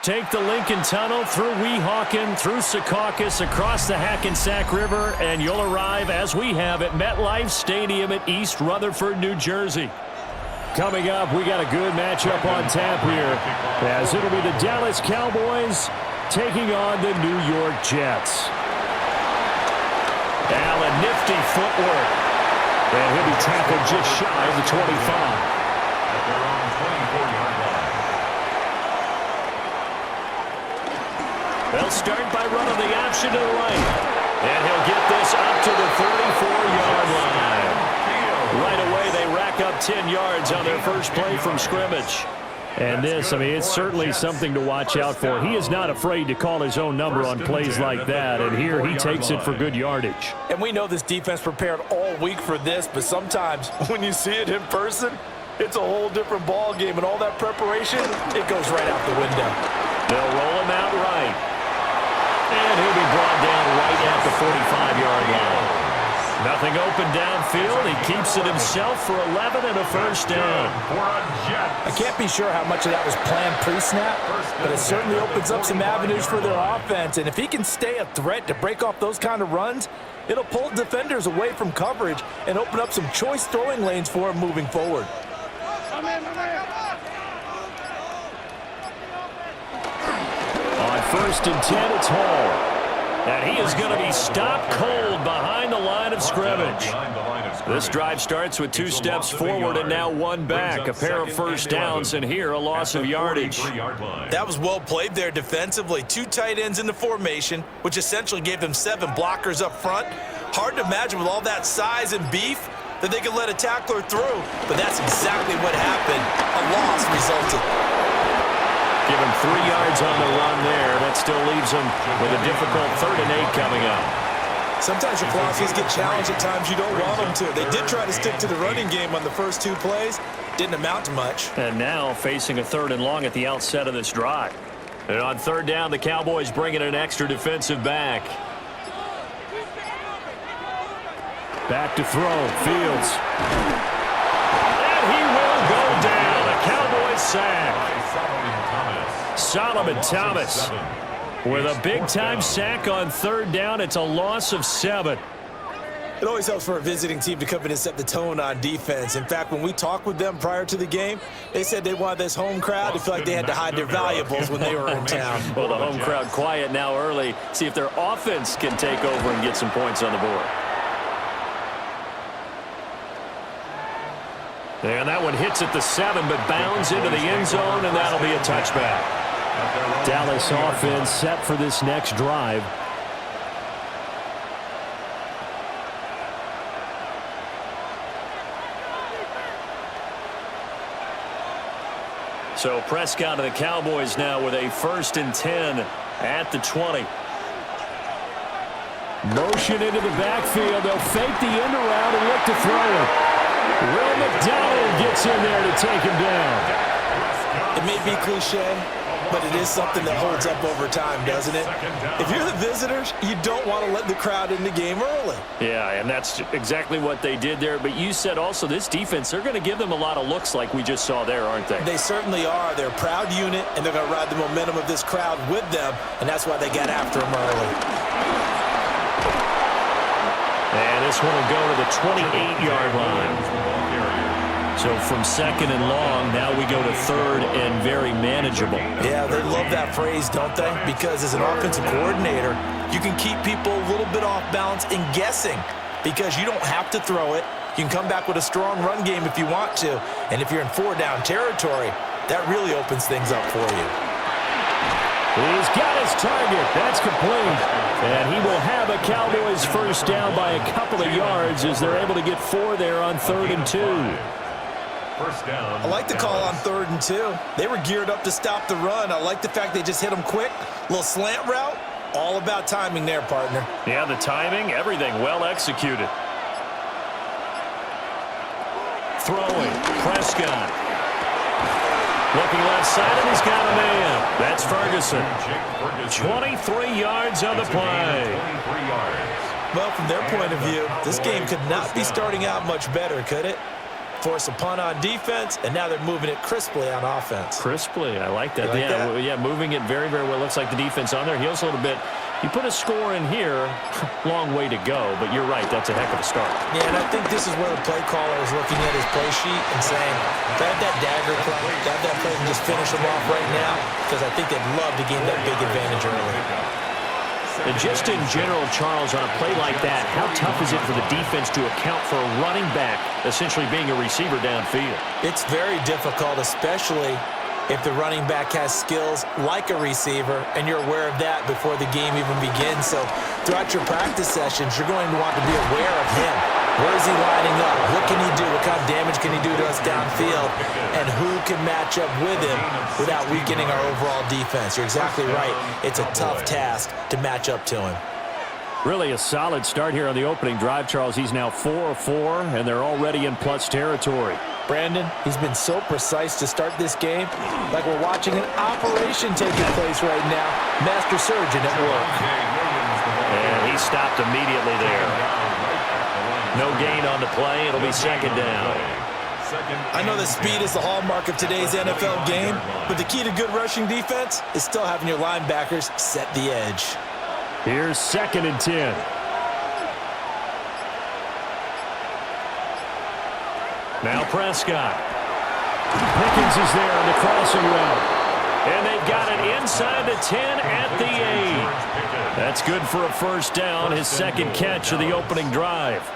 Take the Lincoln Tunnel through Weehawken, through Secaucus, across the Hackensack River, and you'll arrive, as we have, at MetLife Stadium at East Rutherford, New Jersey. Coming up, we got a good matchup on tap here, as it'll be the Dallas Cowboys taking on the New York Jets. Allen, nifty footwork. And he'll be tackled just shy of the 25. They'll start by running the option to the right. And he'll get this up to the 34-yard line. Right away, they rack up 10 yards on their first play from scrimmage. And this, I mean, it's certainly something to watch out for. He is not afraid to call his own number on plays like that. And here he takes it for good yardage. And we know this defense prepared all week for this, but sometimes when you see it in person, it's a whole different ball game. And all that preparation, it goes right out the window. They'll roll him out right. And he'll be brought down right at the 45-yard line. Nothing open downfield. He keeps it himself for 11 and a first down. I can't be sure how much of that was planned pre-snap, but it certainly opens up some avenues for their offense. And if he can stay a threat to break off those kind of runs, it'll pull defenders away from coverage and open up some choice throwing lanes for him moving forward. On 1st and 10, it's Hall. And he is going to be stopped cold behind the line of scrimmage. This drive starts with 2 steps forward and now 1 back. A pair of first downs, and here a loss of yardage. That was well played there defensively. 2 tight ends in the formation, which essentially gave them 7 blockers up front. Hard to imagine with all that size and beef that they could let a tackler through, but that's exactly what happened. A loss resulted. Give him 3 yards on the run there. That still leaves him with a difficult 3rd and 8 coming up. Sometimes your philosophies get challenged at times you don't want them to. They did try to stick to the running game on the first 2 plays. Didn't amount to much. And now facing a 3rd and long at the outset of this drive. And on 3rd down, the Cowboys bring in an extra defensive back. Back to throw. Fields. And he will go down. A Cowboys sack. Solomon Thomas with a big-time sack on 3rd down. It's a loss of 7. It always helps for a visiting team to come in and set the tone on defense. In fact, when we talked with them prior to the game, they said they wanted this home crowd to feel like they had to hide their valuables when they were in town. Well, the home crowd quiet now early. See if their offense can take over and get some points on the board. And that one hits at the 7, but bounds into the end zone, and that'll be a touchback. Dallas offense set for this next drive. So Prescott and the Cowboys now with a 1st and 10 at the 20. Motion into the backfield. They'll fake the end around and look to throw it. Will McDonald gets in there to take him down. It may be cliche, but it is something that holds up over time, doesn't it? If you're the visitors, you don't want to let the crowd in the game early. Yeah, and that's exactly what they did there. But you said also this defense, they're going to give them a lot of looks like we just saw there, aren't they? They certainly are. They're a proud unit, and they're going to ride the momentum of this crowd with them, and that's why they got after them early. And this one will go to the 28-yard line. So from 2nd and long, now we go to 3rd and very manageable. Yeah, they love that phrase, don't they? Because as an offensive coordinator, you can keep people a little bit off balance and guessing because you don't have to throw it. You can come back with a strong run game if you want to. And if you're in 4-down territory, that really opens things up for you. He's got his target. That's complete. And he will have a Cowboys first down by a couple of yards as they're able to get 4 there on 3rd and 2. First down. I like the call on 3rd and 2. They were geared up to stop the run. I like the fact they just hit them quick. Little slant route. All about timing there, partner. Yeah, the timing, everything well executed. Throwing. Prescott. Looking left side, and he's got a man. That's Ferguson. 23 yards on the play. Well, from their point of view, this game could not be starting out much better, could it? force a punt on defense, and now they're moving it crisply on offense. Crisply, I like that. Like that? Yeah, moving it very, very well. Looks like the defense on their heels a little bit. You put a score in here, long way to go, but you're right, that's a heck of a start. Yeah, and I think this is where the play caller is looking at his play sheet and saying, grab that dagger play, grab that play and just finish them off right now, because I think they'd love to gain that big advantage early. And just in general, Charles, on a play like that, how tough is it for the defense to account for a running back essentially being a receiver downfield? It's very difficult, especially if the running back has skills like a receiver, and you're aware of that before the game even begins. So throughout your practice sessions, you're going to want to be aware of him. Where is he lining up? What can he do? What kind of damage can he do to us downfield? And who can match up with him without weakening our overall defense? You're exactly right. It's a tough task to match up to him. Really a solid start here on the opening drive, Charles. He's now 4 of 4, and they're already in plus territory. Brandon, he's been so precise to start this game, like we're watching an operation taking place right now. Master surgeon at work. And he stopped immediately there. No gain on the play. It'll be second down. I know that speed is the hallmark of today's NFL game, but the key to good rushing defense is still having your linebackers set the edge. Here's 2nd and 10. Now Prescott. Pickens is there on the crossing route. And they've got it inside the 10 at the 8. That's good for a first down, his second catch of the opening drive.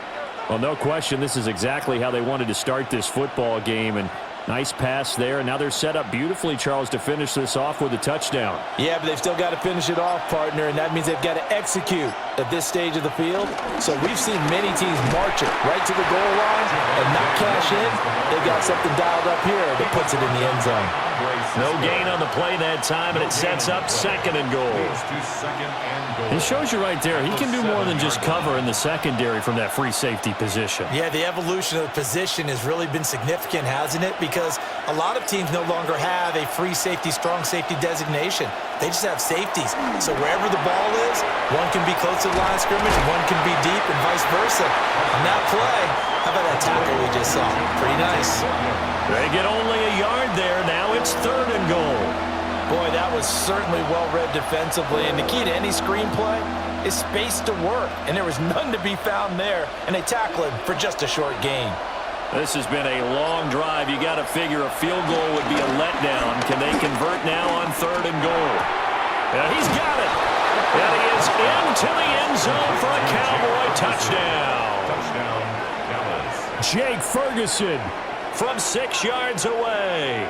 Well, no question, this is exactly how they wanted to start this football game. And nice pass there, and now they're set up beautifully, Charles, to finish this off with a touchdown. Yeah, but they've still got to finish it off, partner, and that means they've got to execute at this stage of the field. So we've seen many teams march it right to the goal line and not cash in. They got something dialed up here that puts it in the end zone. No gain on the play that time, and it sets up 2nd and goal. It shows you right there, he can do more than just cover in the secondary from that free safety position. Yeah, the evolution of the position has really been significant, hasn't it? Because a lot of teams no longer have a free safety, strong safety designation. They just have safeties. So wherever the ball is, one can be close to the line of scrimmage, one can be deep, and vice versa. On that play, how about that tackle we just saw? Pretty nice. They get only a yard there. Now it's 3rd and goal. Boy, that was certainly well-read defensively, and the key to any screenplay is space to work, and there was none to be found there, and they tackle him for just a short gain. This has been a long drive. You got to figure a field goal would be a letdown. Can they convert now on 3rd and goal? Yeah, he's got it. And he is into the end zone for a Cowboy touchdown. Jake Ferguson from 6 yards away.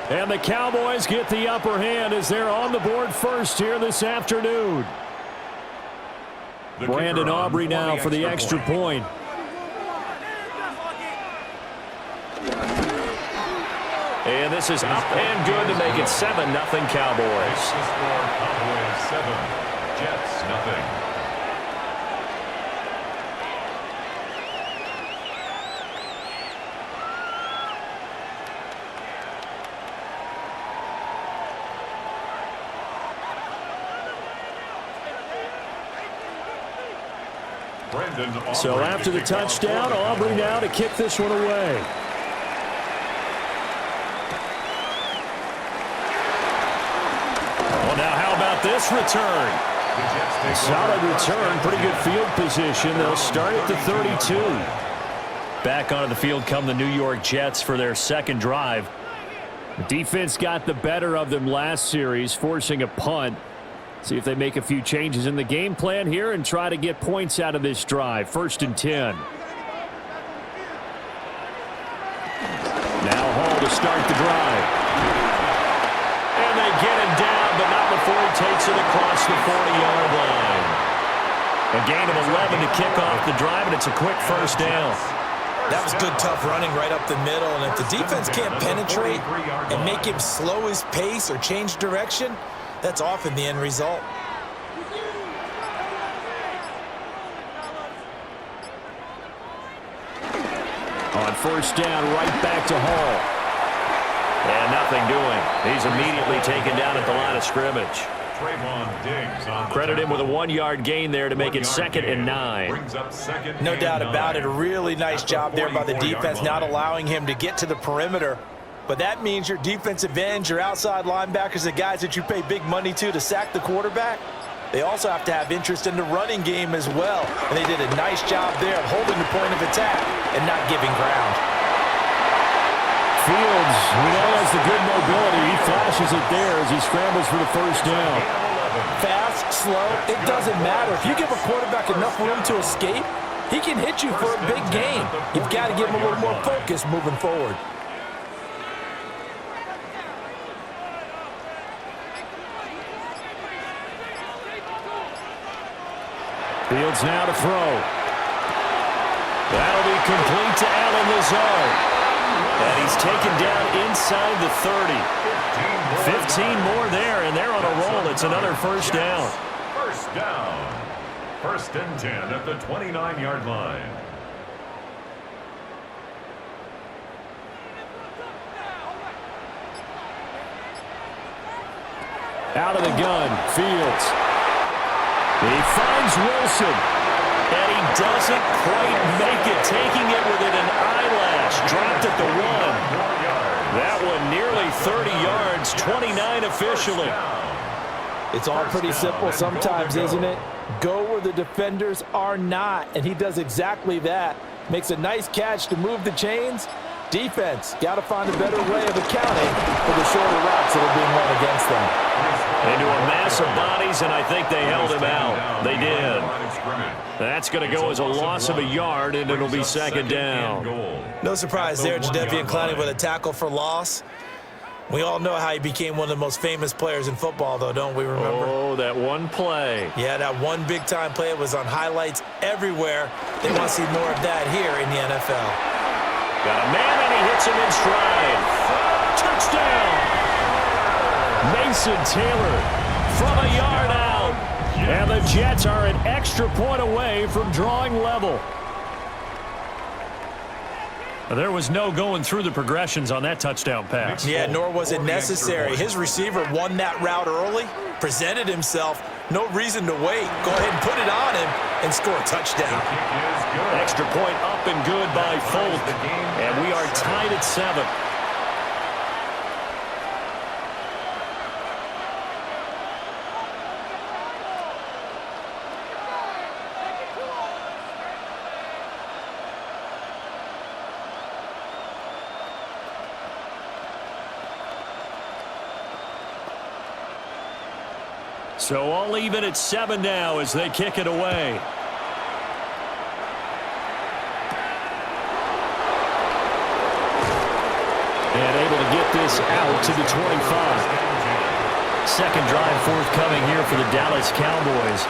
And the Cowboys get the upper hand as they're on the board first here this afternoon. Brandon Aubrey now for the extra point. And this is up and good to make it 7-0 Cowboys. 7, Jets, nothing. So after the touchdown, Aubrey now to kick this one away. Well, now how about this return? Solid return, pretty good field position. They'll start at the 32. Back onto the field come the New York Jets for their second drive. The defense got the better of them last series, forcing a punt. See if they make a few changes in the game plan here and try to get points out of this drive. 1st and 10. Now Hall to start the drive. And they get him down, but not before he takes it across the 40-yard line. A gain of 11 to kick off the drive, and it's a quick first down. That was good, tough running right up the middle, and if the defense can't penetrate and make him slow his pace or change direction, that's often the end result. On first down, right back to Hall. And nothing doing. He's immediately taken down at the line of scrimmage. Credit him with a 1-yard gain there to make it 2nd and 9. No doubt about it. A really nice job there by the defense, not allowing him to get to the perimeter. But that means your defensive ends, your outside linebackers, the guys that you pay big money to sack the quarterback, they also have to have interest in the running game as well. And they did a nice job there of holding the point of attack and not giving ground. Fields, we know, has the good mobility. He flashes it there as he scrambles for the first down. Fast, slow, it doesn't matter. If you give a quarterback enough room to escape, he can hit you for a big gain. You've got to give him a little more focus moving forward. Fields now to throw. That'll be complete to Allen Lazard. And he's taken down inside the 30. 15 more there, and they're on a roll. It's another first down. First down. 1st and 10 at the 29-yard line. Out of the gun, Fields. He finds Wilson, and he doesn't quite make it, taking it within an eyelash. Dropped at the 1. That one nearly 30 yards, 29 officially. It's all pretty simple sometimes, isn't it? Go where the defenders are not, and he does exactly that. Makes a nice catch to move the chains. Defense, got to find a better way of accounting for the shorter routes that are being run against them. Into a mass of bodies, and I think they held him out. They did. That's going to go as a loss of a yard, and it'll be 2nd down. No surprise there, Jadeveon Clowney with a tackle for loss. We all know how he became one of the most famous players in football, though, don't we remember? Oh, that one play. Yeah, that one big-time play was on highlights everywhere. They want to see more of that here in the NFL. Got a man, and he hits him in stride. Touchdown! Mason Taylor from a yard out. And the Jets are an extra point away from drawing level. There was no going through the progressions on that touchdown pass. Yeah, nor was it necessary. His receiver won that route early, presented himself. No reason to wait. Go ahead and put it on him and score a touchdown. Extra point up and good by Folk. And we are tied at 7. So all even at 7 now as they kick it away. And able to get this out to the 25. Second drive forthcoming here for the Dallas Cowboys.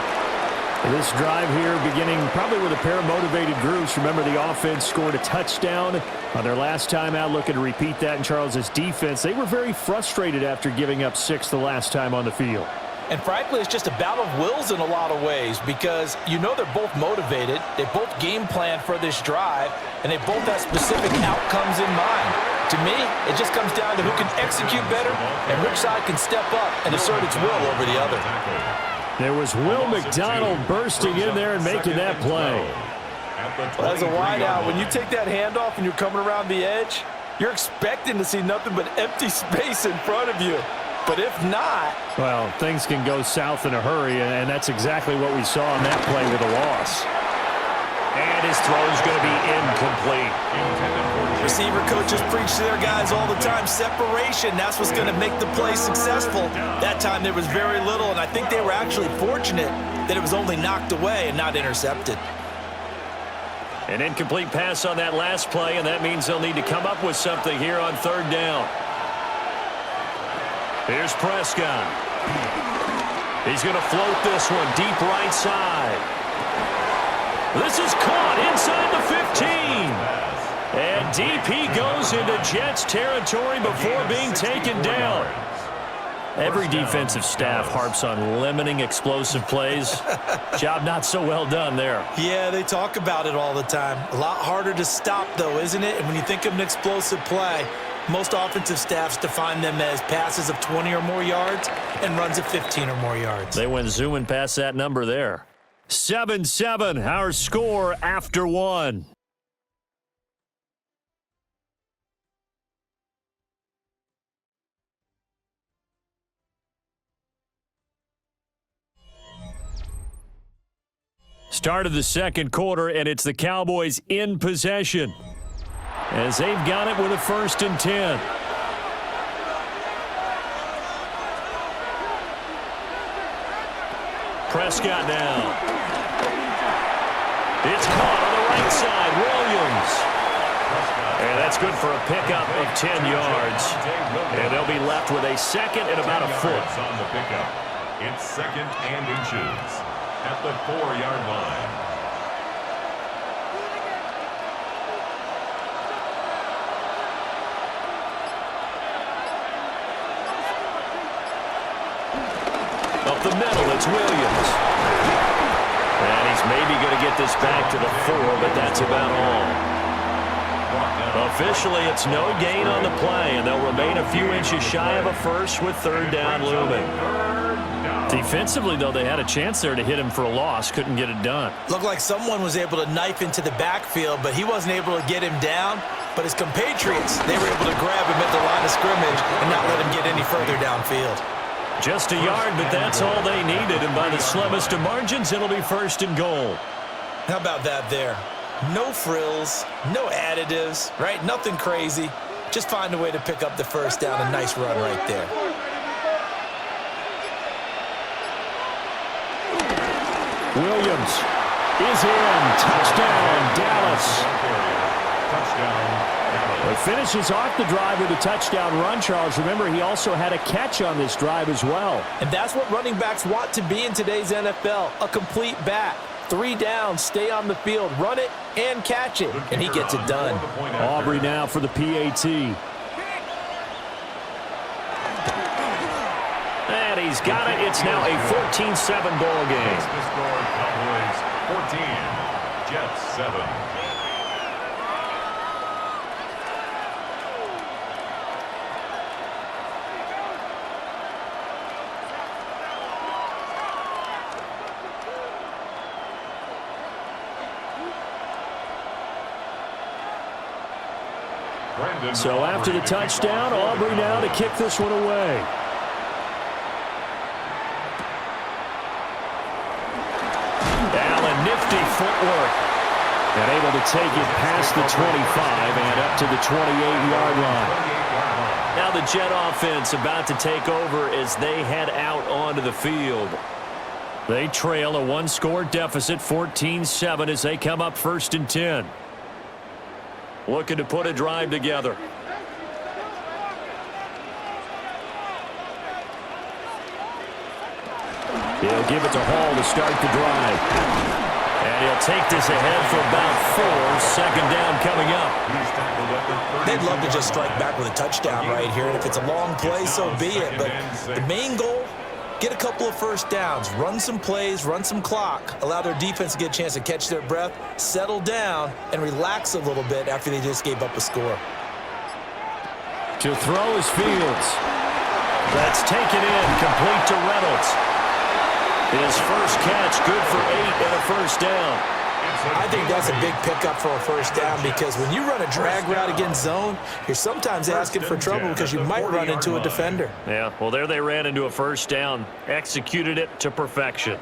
This drive here beginning probably with a pair of motivated groups. Remember, the offense scored a touchdown on their last time out, looking to repeat that in Charles's defense. They were very frustrated after giving up 6 the last time on the field. And frankly, it's just a battle of wills in a lot of ways because you know they're both motivated. They both game plan for this drive, and they both have specific outcomes in mind. To me, it just comes down to who can execute better and which side can step up and assert its will over the other. There was Will McDonald bursting in there and making that play. Well, as a wideout, when you take that handoff and you're coming around the edge, you're expecting to see nothing but empty space in front of you. But if not... Well, things can go south in a hurry, and that's exactly what we saw on that play with a loss. And his throw is going to be incomplete. Receiver coaches preach to their guys all the time. Separation, that's what's going to make the play successful. That time there was very little, and I think they were actually fortunate that it was only knocked away and not intercepted. An incomplete pass on that last play, and that means they'll need to come up with something here on 3rd down. Here's Prescott. He's going to float this one deep right side. This is caught inside the 15. And DP goes into Jets territory before being taken down. Every defensive staff harps on limiting explosive plays. Job not so well done there. Yeah, they talk about it all the time. A lot harder to stop, though, isn't it? And when you think of an explosive play, Most offensive staffs define them as passes of 20 or more yards and runs of 15 or more yards. They went zooming past that number there. 7-7, our score after one. Start of the second quarter, and it's the Cowboys in possession as they've got it with a 1st and 10. Prescott now. It's caught on the right side. Williams. And that's good for a pickup of 10 yards. And they'll be left with a 2nd and about a foot. On the pickup. It's 2nd and inches at the 4-yard line. Up the middle, it's Williams. And he's maybe going to get this back to the 4, but that's about all. Officially, it's no gain on the play, and they'll remain a few inches shy of a first with 3rd down looming. Defensively, though, they had a chance there to hit him for a loss. Couldn't get it done. Looked like someone was able to knife into the backfield, but he wasn't able to get him down. But his compatriots, they were able to grab him at the line of scrimmage and not let him get any further downfield. Just a yard, but that's all they needed. And by the slimmest of margins, it'll be 1st and goal. How about that there? No frills, no additives, right? Nothing crazy. Just find a way to pick up the 1st down. A nice run right there. Williams is in. Touchdown, Dallas. It finishes off the drive with a touchdown run, Charles. Remember, he also had a catch on this drive as well. And that's what running backs want to be in today's NFL, a complete back. 3 downs, stay on the field, run it, and catch it. And he gets it done. Aubrey now for the PAT. And he's got it. It's now a 14-7 ball game. The score, Cowboys 14, Jets 7. So after the touchdown, Aubrey now to kick this one away. Allen, nifty footwork. And able to take it past the 25 and up to the 28-yard line. Now the Jet offense about to take over as they head out onto the field. They trail a 1-score deficit, 14-7, as they come up 1st and 10. Looking to put a drive together. He'll give it to Hall to start the drive. And he'll take this ahead for about 4. 2nd down coming up. They'd love to just strike back with a touchdown right here. And if it's a long play, so be it. But the main goal, get a couple of 1st downs, run some plays, run some clock, allow their defense to get a chance to catch their breath, settle down, and relax a little bit after they just gave up a score. To throw is Fields. That's taken in, complete to Reynolds. His first catch, good for 8 and a 1st down. I think that's a big pickup for a 1st down because when you run a drag route against zone, you're sometimes asking for trouble because you might run into a defender. Yeah, well, there they ran into a 1st down, executed it to perfection.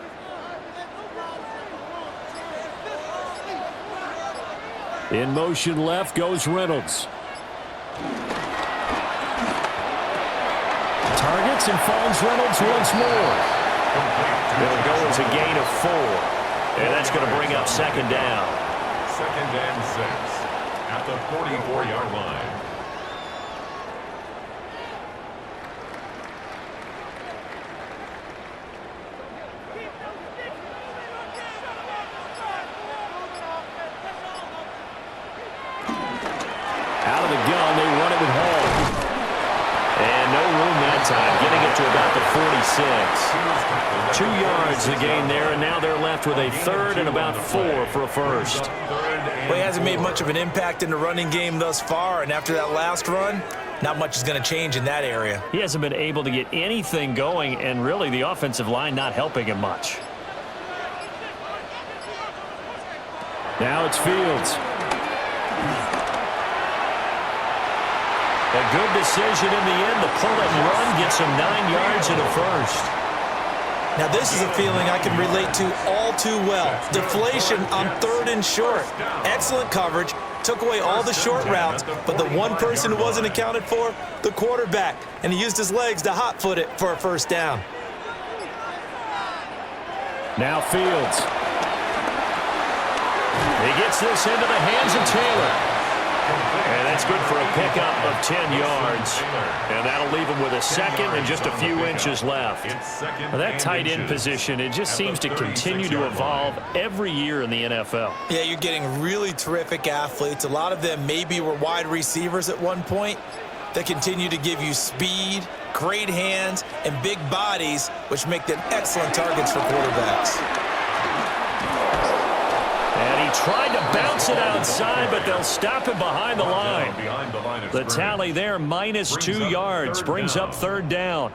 In motion left goes Reynolds. Targets and finds Reynolds once more. It'll go as a gain of 4. And that's going to bring up 2nd down. 2nd and 6 at the 44-yard line. Out of the gun, they run it with Hall. And no room that time, getting it to about the 46. 2 yards the gain there, and now they're left with a 3rd and about 4 for a 1st. Well, he hasn't made much of an impact in the running game thus far, and after that last run, not much is going to change in that area. He hasn't been able to get anything going, and really the offensive line not helping him much. Now it's Fields. A good decision in the end. The pull and run gets him 9 yards and a first. Now this is a feeling I can relate to all too well. Deflation on 3rd and short. Excellent coverage. Took away all the short routes, but the one person who wasn't accounted for, the quarterback. And he used his legs to hot-foot it for a first down. Now Fields. He gets this into the hands of Taylor. And that's good for a pickup of 10 yards. And that'll leave him with a second and just a few inches left. Well, that tight end position, it just seems to continue to evolve every year in the NFL. Yeah, you're getting really terrific athletes. A lot of them maybe were wide receivers at one point. They continue to give you speed, great hands, and big bodies, which make them excellent targets for quarterbacks. And he tried to bounce it outside, but they'll stop him behind the line. The tally there, -2 yards, brings up 3rd down.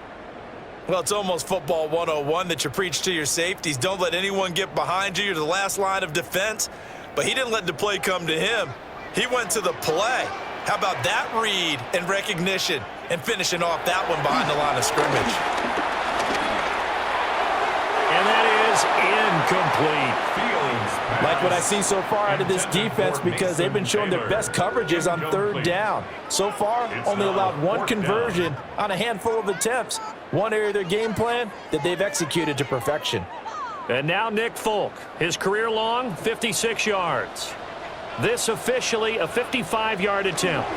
Well, it's almost football 101 that you preach to your safeties. Don't let anyone get behind you. You're the last line of defense. But he didn't let the play come to him. He went to the play. How about that read and recognition and finishing off that one behind the line of scrimmage? And that is incomplete. Like what I see so far out of this defense, because they've been showing their best coverages on 3rd down. So far, only allowed one conversion on a handful of attempts. One area of their game plan that they've executed to perfection. And now Nick Folk, his career long, 56 yards. This officially a 55-yard attempt.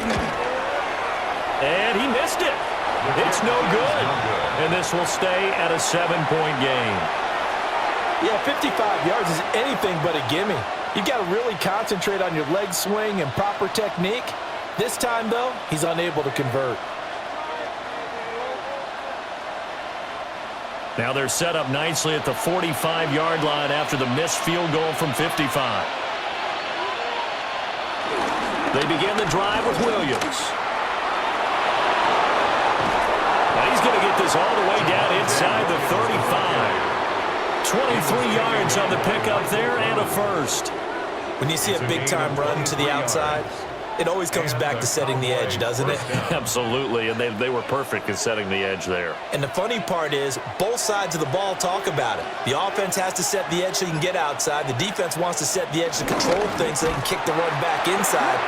And he missed it. It's no good. And this will stay at a 7-point game. Yeah, 55 yards is anything but a gimme. You've got to really concentrate on your leg swing and proper technique. This time, though, he's unable to convert. Now they're set up nicely at the 45-yard line after the missed field goal from 55. They begin the drive with Williams. Now he's going to get this all the way down inside the 35. 23 yards on the pickup there and a first. When you see a big-time run to the outside, it always comes back to setting the edge, doesn't it? Absolutely, and they were perfect in setting the edge there. And the funny part is, both sides of the ball talk about it. The offense has to set the edge so you can get outside. The defense wants to set the edge to control things so they can kick the run back inside.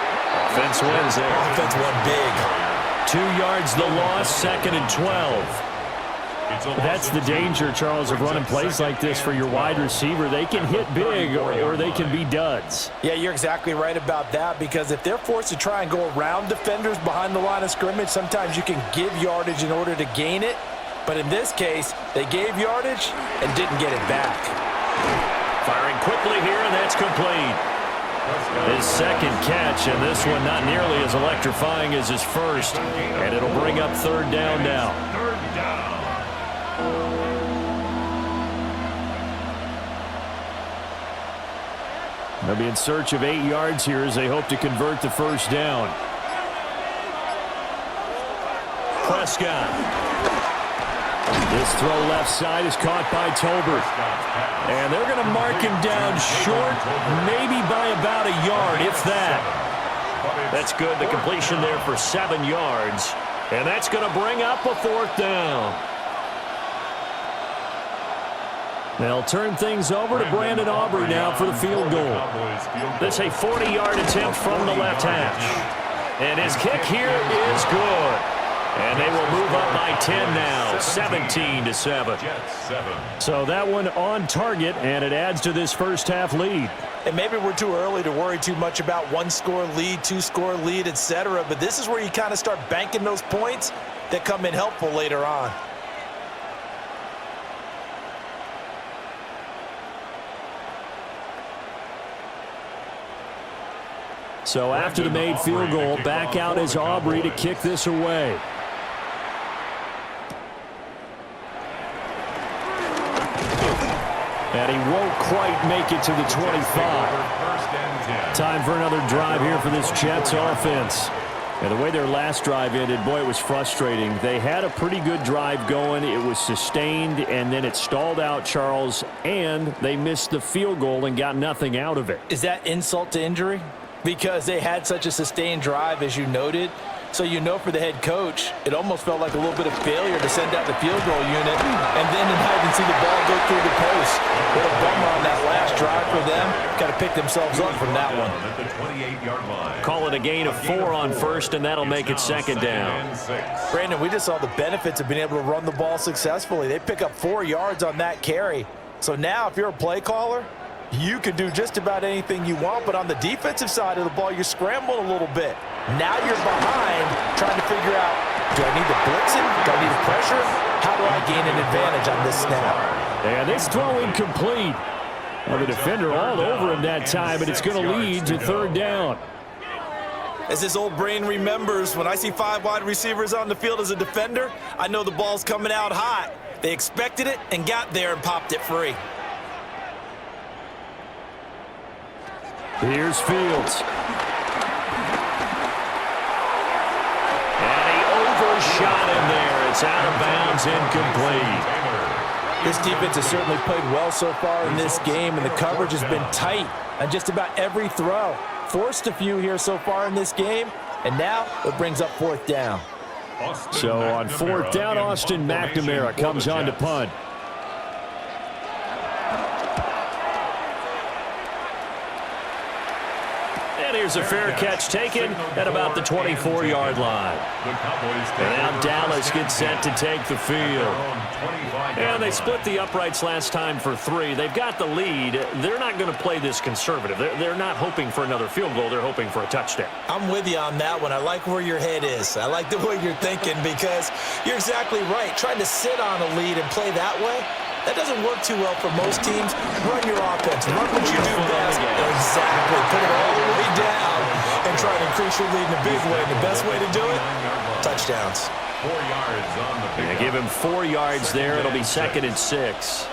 Offense wins there. Offense won big. 2 yards the loss, 2nd and 12. That's the danger, Charles, of running plays like this for your wide receiver. They can hit big or they can be duds. Yeah, you're exactly right about that, because if they're forced to try and go around defenders behind the line of scrimmage, sometimes you can give yardage in order to gain it. But in this case, they gave yardage and didn't get it back. Firing quickly here, and that's complete. His second catch, and this one not nearly as electrifying as his first. And it'll bring up 3rd down now. They'll be in search of 8 yards here as they hope to convert the first down. Prescott. This throw left side is caught by Tolbert. And they're going to mark him down short, maybe by about a yard, if that. That's good. The completion there for 7 yards. And that's going to bring up a 4th down. They'll turn things over to Brandon Aubrey now for the field goal. This is a 40-yard attempt from the left hash. And his kick here is good. And they will move up by 10 now, 17-7. So that one on target, and it adds to this first half lead. And maybe we're too early to worry too much about 1-score lead, 2-score lead, etc. But this is where you kind of start banking those points that come in helpful later on. So after the made field goal, back out is Aubrey to kick this away. And he won't quite make it to the 25. Time for another drive here for this Jets offense. And the way their last drive ended, boy, it was frustrating. They had a pretty good drive going. It was sustained, and then it stalled out, Charles, and they missed the field goal and got nothing out of it. Is that insult to injury? Because they had such a sustained drive, as you noted. So you know for the head coach, it almost felt like a little bit of failure to send out the field goal unit and then didn't even see the ball go through the post. What a bummer on that last drive for them. Got to pick themselves up from that one. At the 28-yard line. Call it a gain of 4 on first, and that'll make it second down. Brandon, we just saw the benefits of being able to run the ball successfully. They pick up 4 yards on that carry. So now if you're a play caller, you can do just about anything you want, but on the defensive side of the ball, you're scrambling a little bit. Now you're behind trying to figure out, do I need the blitzing? Do I need the pressure? How do I gain an advantage on this snap? And this throw incomplete. Well, the defender all over him that time, and it's going to lead to third down. As this old brain remembers, when I see 5 wide receivers on the field as a defender, I know the ball's coming out hot. They expected it and got there and popped it free. Here's Fields. And he overshot him there. It's out of bounds, incomplete. This defense has certainly played well so far in this game, and the coverage has been tight on just about every throw. Forced a few here so far in this game, and now it brings up fourth down. So on fourth down, Austin McNamara comes on to punt. And here's a fair catch taken at about the 24-yard line. And now Dallas gets set to take the field. And they split the uprights last time for 3. They've got the lead. They're not going to play this conservative. They're not hoping for another field goal. They're hoping for a touchdown. I'm with you on that one. I like where your head is. I like the way you're thinking because you're exactly right. Trying to sit on a lead and play that way, that doesn't work too well for most teams. Run your offense. Run what you do best. Exactly. Put it all the way down and try to increase your lead in a big way. And the best way to do it, touchdowns. 4 yards on the They pickup. give him 4 yards there. It'll be second and 6.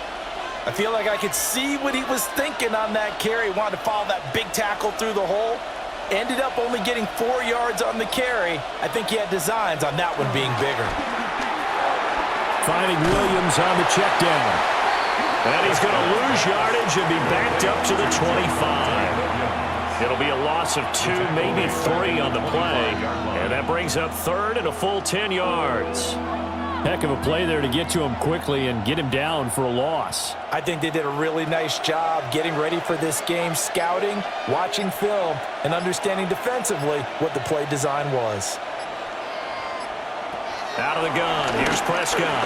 I feel like I could see what he was thinking on that carry. Wanted to follow that big tackle through the hole. Ended up only getting 4 yards on the carry. I think he had designs on that one being bigger. Finding Williams on the check down. And he's going to lose yardage and be backed up to the 25. It'll be a loss of 2, maybe 3 on the play. And that brings up third and a full 10 yards. Heck of a play there to get to him quickly and get him down for a loss. I think they did a really nice job getting ready for this game, scouting, watching film, and understanding defensively what the play design was. Out of the gun, here's Prescott.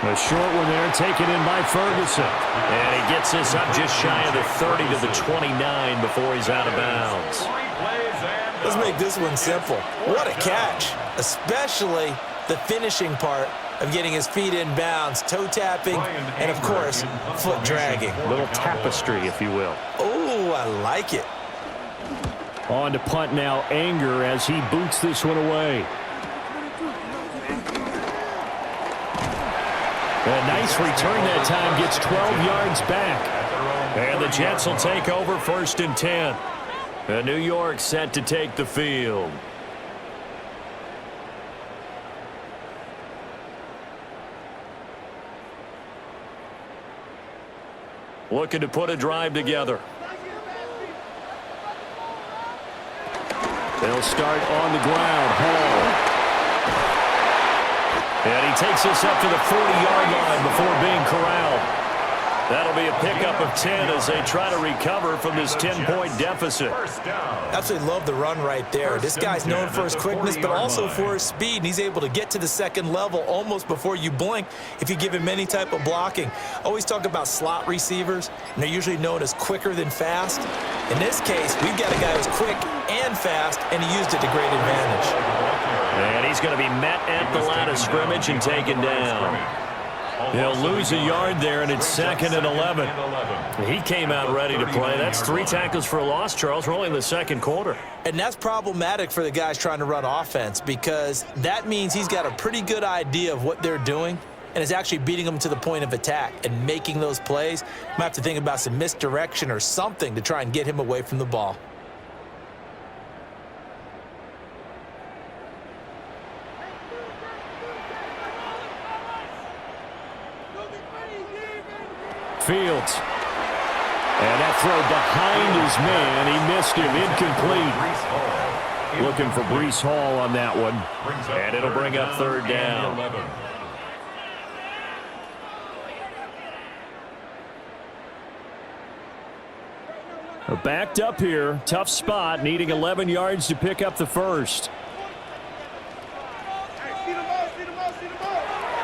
A short one there, taken in by Ferguson. And he gets this up just shy of the 30 to the 29 before he's out of bounds. Let's make this one simple. What a catch, especially the finishing part of getting his feet in bounds, toe tapping, and, of course, foot dragging. A little tapestry, if you will. Oh, I like it. On to punt now, Anger, as he boots this one away. A nice return that time, gets 12 yards back. And the Jets will take over first and 10. And New York set to take the field. Looking to put a drive together. They'll start on the ground. Hall. And he takes us up to the 40-yard line before being corralled. That'll be a pickup of 10 as they try to recover from this 10-point deficit. Absolutely love the run right there. This guy's known for his quickness, but also for his speed, and he's able to get to the second level almost before you blink if you give him any type of blocking. Always talk about slot receivers, and they're usually known as quicker than fast. In this case, we've got a guy who's quick and fast, and he used it to great advantage. And he's going to be met at the line of scrimmage and taken down. He'll lose a yard there, and it's second and 11. He came out ready to play. That's 3 tackles for a loss, Charles. We're only in the second quarter. And that's problematic for the guys trying to run offense because that means he's got a pretty good idea of what they're doing and is actually beating them to the point of attack and making those plays. Might have to think about some misdirection or something to try and get him away from the ball. Fields. And that throw behind his man. He missed him. Incomplete. Looking for Breece Hall on that one. And it'll bring up third down. Backed up here. Tough spot. Needing 11 yards to pick up the first.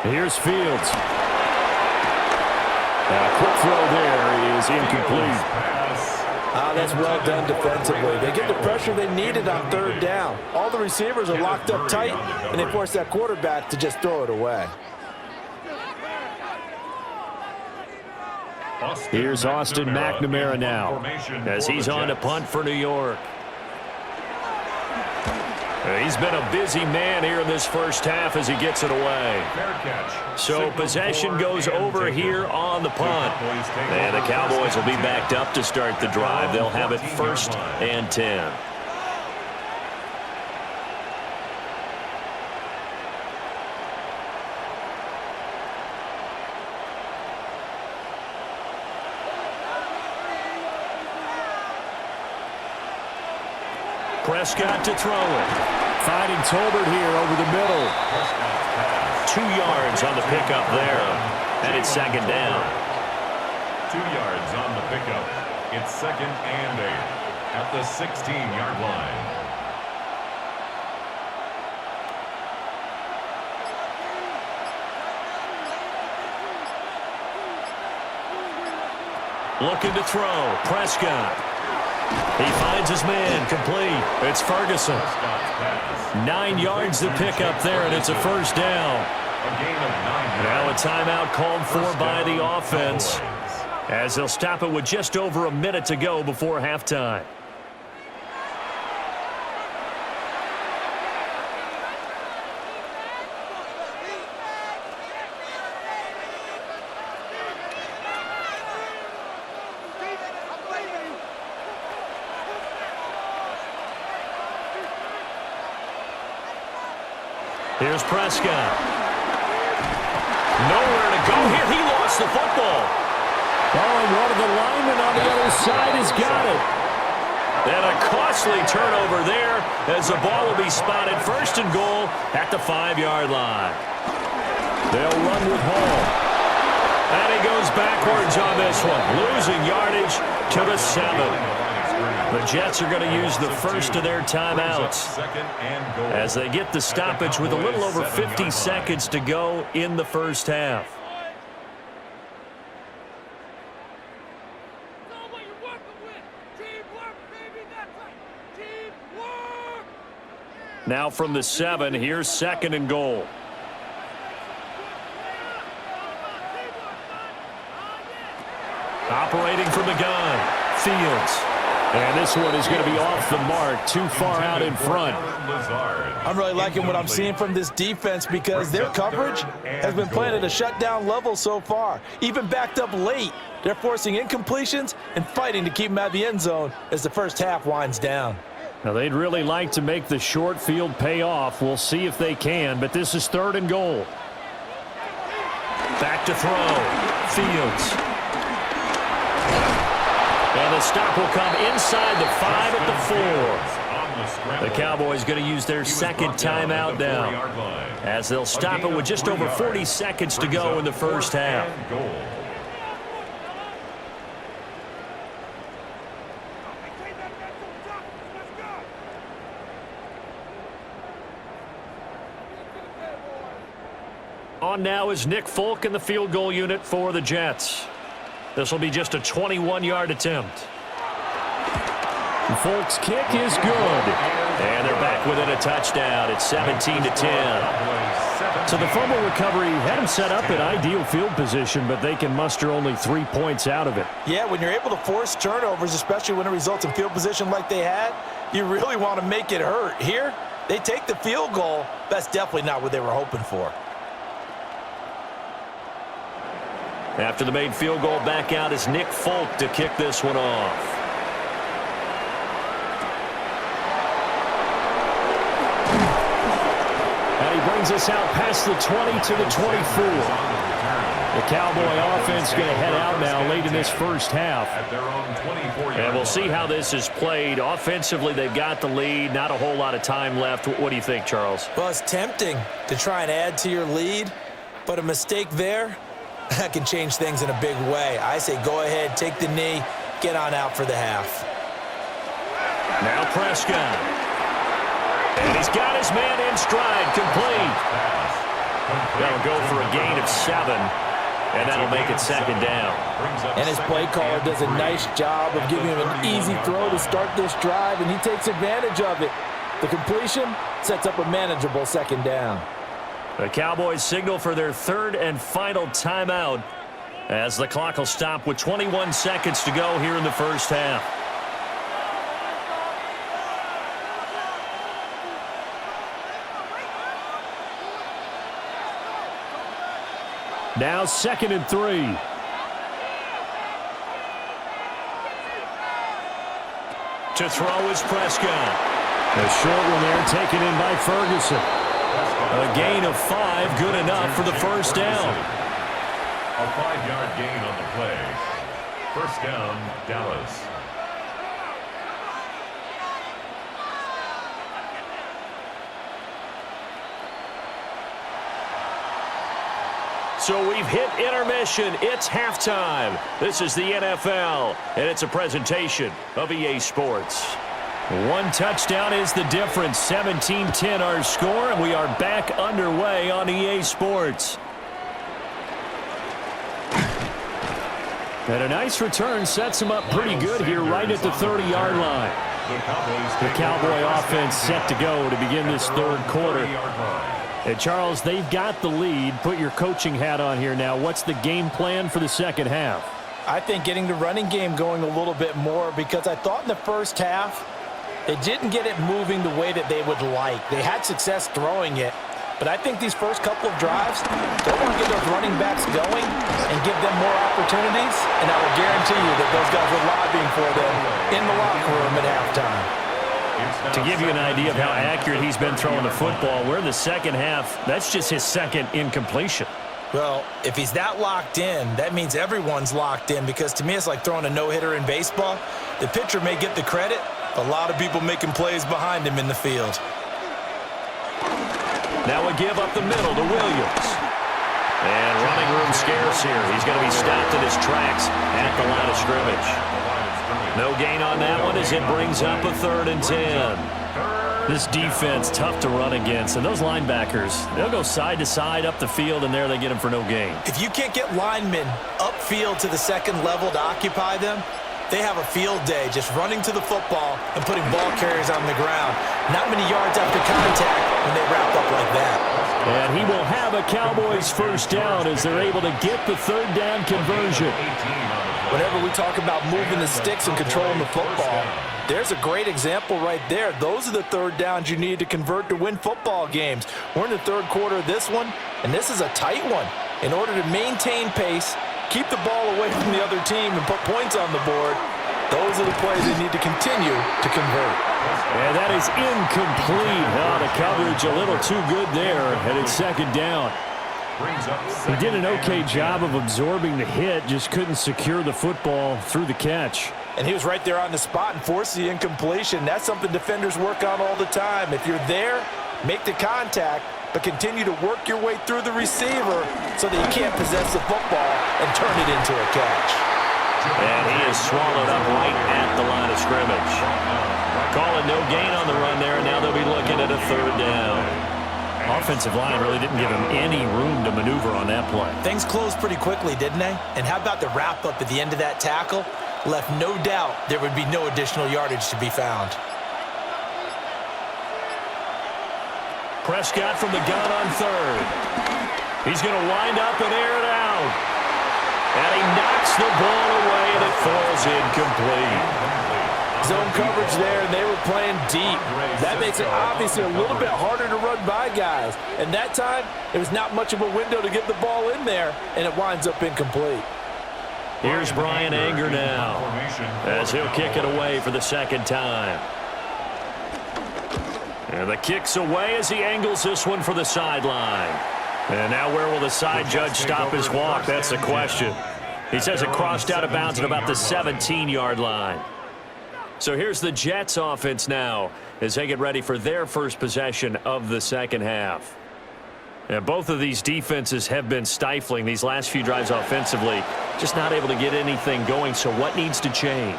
Here's Fields. A quick throw there is incomplete. That's well done defensively. They get the pressure they needed on third down. All the receivers are locked up tight, and they force that quarterback to just throw it away. Here's Austin McNamara now as he's on to punt for New York. He's been a busy man here in this first half as he gets it away. So possession goes over here on the punt. And the Cowboys will be backed up to start the drive. They'll have it 1st and 10. Prescott to throw it. Finding Tolbert here over the middle. 2 yards on the pickup there. And it's 2nd down. 2 yards on the pickup. It's 2nd and 8 at the 16-yard line. Looking to throw. Prescott. He finds his man, complete. It's Ferguson. 9 yards to pick up there, and it's a 1st down. Now a timeout called for by the offense, as they'll stop it with just over a minute to go before halftime. Here's Prescott. Nowhere to go here. He lost the football. Oh, and one of the linemen on the other side has got it. And a costly turnover there as the ball will be spotted 1st and goal at the 5-yard line. They'll run with Hall. And he goes backwards on this one, losing yardage to the 7. The Jets are going to use the first of their timeouts as they get the stoppage with a little over 50 seconds to go in the first half. Now from the 7, here's 2nd and goal. Operating from the gun, Fields. And this one is going to be off the mark, too far out in front. I'm really liking what I'm seeing from this defense because their coverage has been playing at a shutdown level so far. Even backed up late, they're forcing incompletions and fighting to keep them out of the end zone as the first half winds down. Now, they'd really like to make the short field pay off. We'll see if they can, but this is 3rd and goal. Back to throw. Fields. And the stop will come inside the 5 at the 4. The Cowboys going to use their 2nd timeout now as they'll stop it with just over 40 seconds to go in the first half. On now is Nick Folk in the field goal unit for the Jets. This will be just a 21-yard attempt. Folk's kick is good. And they're back within a touchdown. It's 17-10. So the fumble recovery had them set up in ideal field position, but they can muster only 3 points out of it. Yeah, when you're able to force turnovers, especially when it results in field position like they had, you really want to make it hurt. Here, they take the field goal. That's definitely not what they were hoping for. After the made field goal, back out is Nick Folk to kick this one off. And he brings us out past the 20 to the 24. The Cowboy offense going to head out now late in this first half. At their own 24-yard And we'll see line. how this is played. Offensively, they've got the lead. Not a whole lot of time left. What do you think, Charles? Well, it's tempting to try and add to your lead, but a mistake there, that can change things in a big way. I say go ahead, take the knee, get on out for the half. Now Prescott. And he's got his man in stride, complete. That'll go for a gain of 7, and that'll make it second down. And his play caller does a nice job of giving him an easy throw to start this drive, and he takes advantage of it. The completion sets up a manageable second down. The Cowboys signal for their third and final timeout as the clock will stop with 21 seconds to go here in the first half. Now 2nd and 3. To throw is Prescott. A short one there taken in by Ferguson. A gain of 5, good enough for the first down. A 5-yard gain on the play. First down, Dallas. So we've hit intermission. It's halftime. This is the NFL, and it's a presentation of EA Sports. One touchdown is the difference. 17-10 our score, and we are back underway on EA Sports. And a nice return sets him up pretty good here right at the 30-yard line. The Cowboy offense set to go to begin this third quarter. And Charles, they've got the lead. Put your coaching hat on here now. What's the game plan for the second half? I think getting the running game going a little bit more, because I thought in the first half they didn't get it moving the way that they would like. They had success throwing it, but I think these first couple of drives, they want to get those running backs going and give them more opportunities, and I will guarantee you that those guys were lobbying for them in the locker room at halftime. To give you an idea of how accurate he's been throwing the football, we're in the second half. That's just his second incompletion. Well, if he's that locked in, that means everyone's locked in, because to me it's like throwing a no-hitter in baseball. The pitcher may get the credit, a lot of people making plays behind him in the field. Now a give up the middle to Williams. And running room scarce here. He's going to be stopped in his tracks at the line of scrimmage. No gain on that one as it brings up a 3rd and 10. This defense tough to run against, and those linebackers, they'll go side to side up the field, and there they get them for no gain. If you can't get linemen upfield to the second level to occupy them, they have a field day just running to the football and putting ball carriers on the ground. Not many yards after contact when they wrap up like that. And he will have a Cowboys first down as they're able to get the 3rd down conversion. Whenever we talk about moving the sticks and controlling the football, there's a great example right there. Those are the 3rd downs you need to convert to win football games. We're in the 3rd quarter of this one, and this is a tight one. In order to maintain pace, keep the ball away from the other team, and put points on the board, those are the plays they need to continue to convert. And that is incomplete. Oh, the coverage a little too good there, and it's second down. He did an okay job of absorbing the hit, just couldn't secure the football through the catch. And he was right there on the spot and forced the incompletion. That's something defenders work on all the time. If you're there, make the contact, but continue to work your way through the receiver so that you can't possess the football and turn it into a catch. And he is swallowed up right at the line of scrimmage. Calling no gain on the run there, and now they'll be looking at a 3rd down. Offensive line really didn't give him any room to maneuver on that play. Things closed pretty quickly, didn't they? And how about the wrap-up at the end of that tackle? Left no doubt there would be no additional yardage to be found. Prescott from the gun on 3rd. He's going to wind up and air it out. And he knocks the ball away, and it falls incomplete. Zone coverage there, and they were playing deep. That makes it obviously a little bit harder to run by guys. And that time, there was not much of a window to get the ball in there, and it winds up incomplete. Here's Brian Anger now as he'll kick it away for the 2nd time. And the kick's away as he angles this one for the sideline. And now where will the side judge stop his walk? That's the question. He says it crossed out of bounds at about the 17-yard line. So here's the Jets offense now as they get ready for their first possession of the second half. And both of these defenses have been stifling these last few drives offensively, just not able to get anything going. So what needs to change?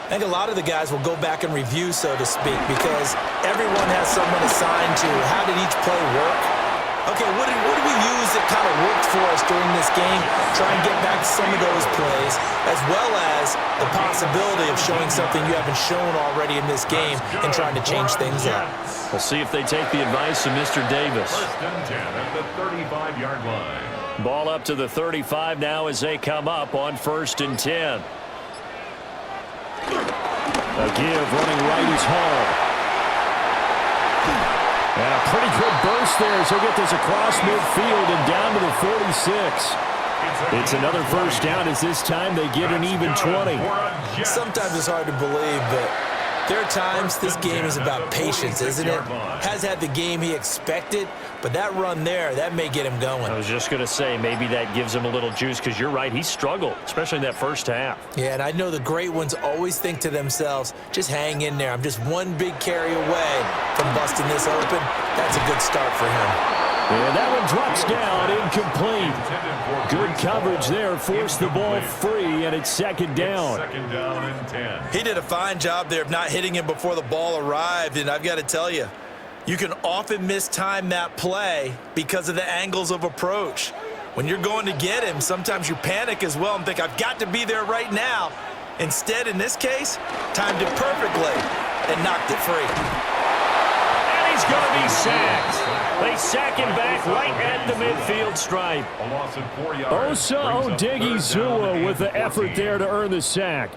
I think a lot of the guys will go back and review, so to speak, because everyone has someone assigned to how did each play work. Okay, what did we use that kind of worked for us during this game? Try and get back some of those plays, as well as the possibility of showing something you haven't shown already in this game and trying to change things up. We'll see if they take the advice of Mr. Davis. First and 10 at the 35-yard line. Ball up to the 35 now as they come up on first and 10. A give running right is Hall. And a pretty good burst there as he'll get this across midfield and down to the 46. It's another first down as this time they get an even 20. Sometimes it's hard to believe, but there are times this game is about patience, isn't it? Has had the game he expected, but that run there, that may get him going. I was just going to say maybe that gives him a little juice because you're right, he struggled, especially in that first half. Yeah, and I know the great ones always think to themselves, just hang in there. I'm just one big carry away from busting this open. That's a good start for him. And that one drops down, incomplete. Good coverage there, forced the ball free, and it's second down. Second down and 10. He did a fine job there of not hitting him before the ball arrived, and I've got to tell you, you can often mistime that play because of the angles of approach. When you're going to get him, sometimes you panic as well and think, I've got to be there right now. Instead, in this case, timed it perfectly and knocked it free. And he's going to be sacked. They sack him back right at the midfield stripe. A loss of 4 yards. Osa Odighizuwa with the effort there to earn the sack.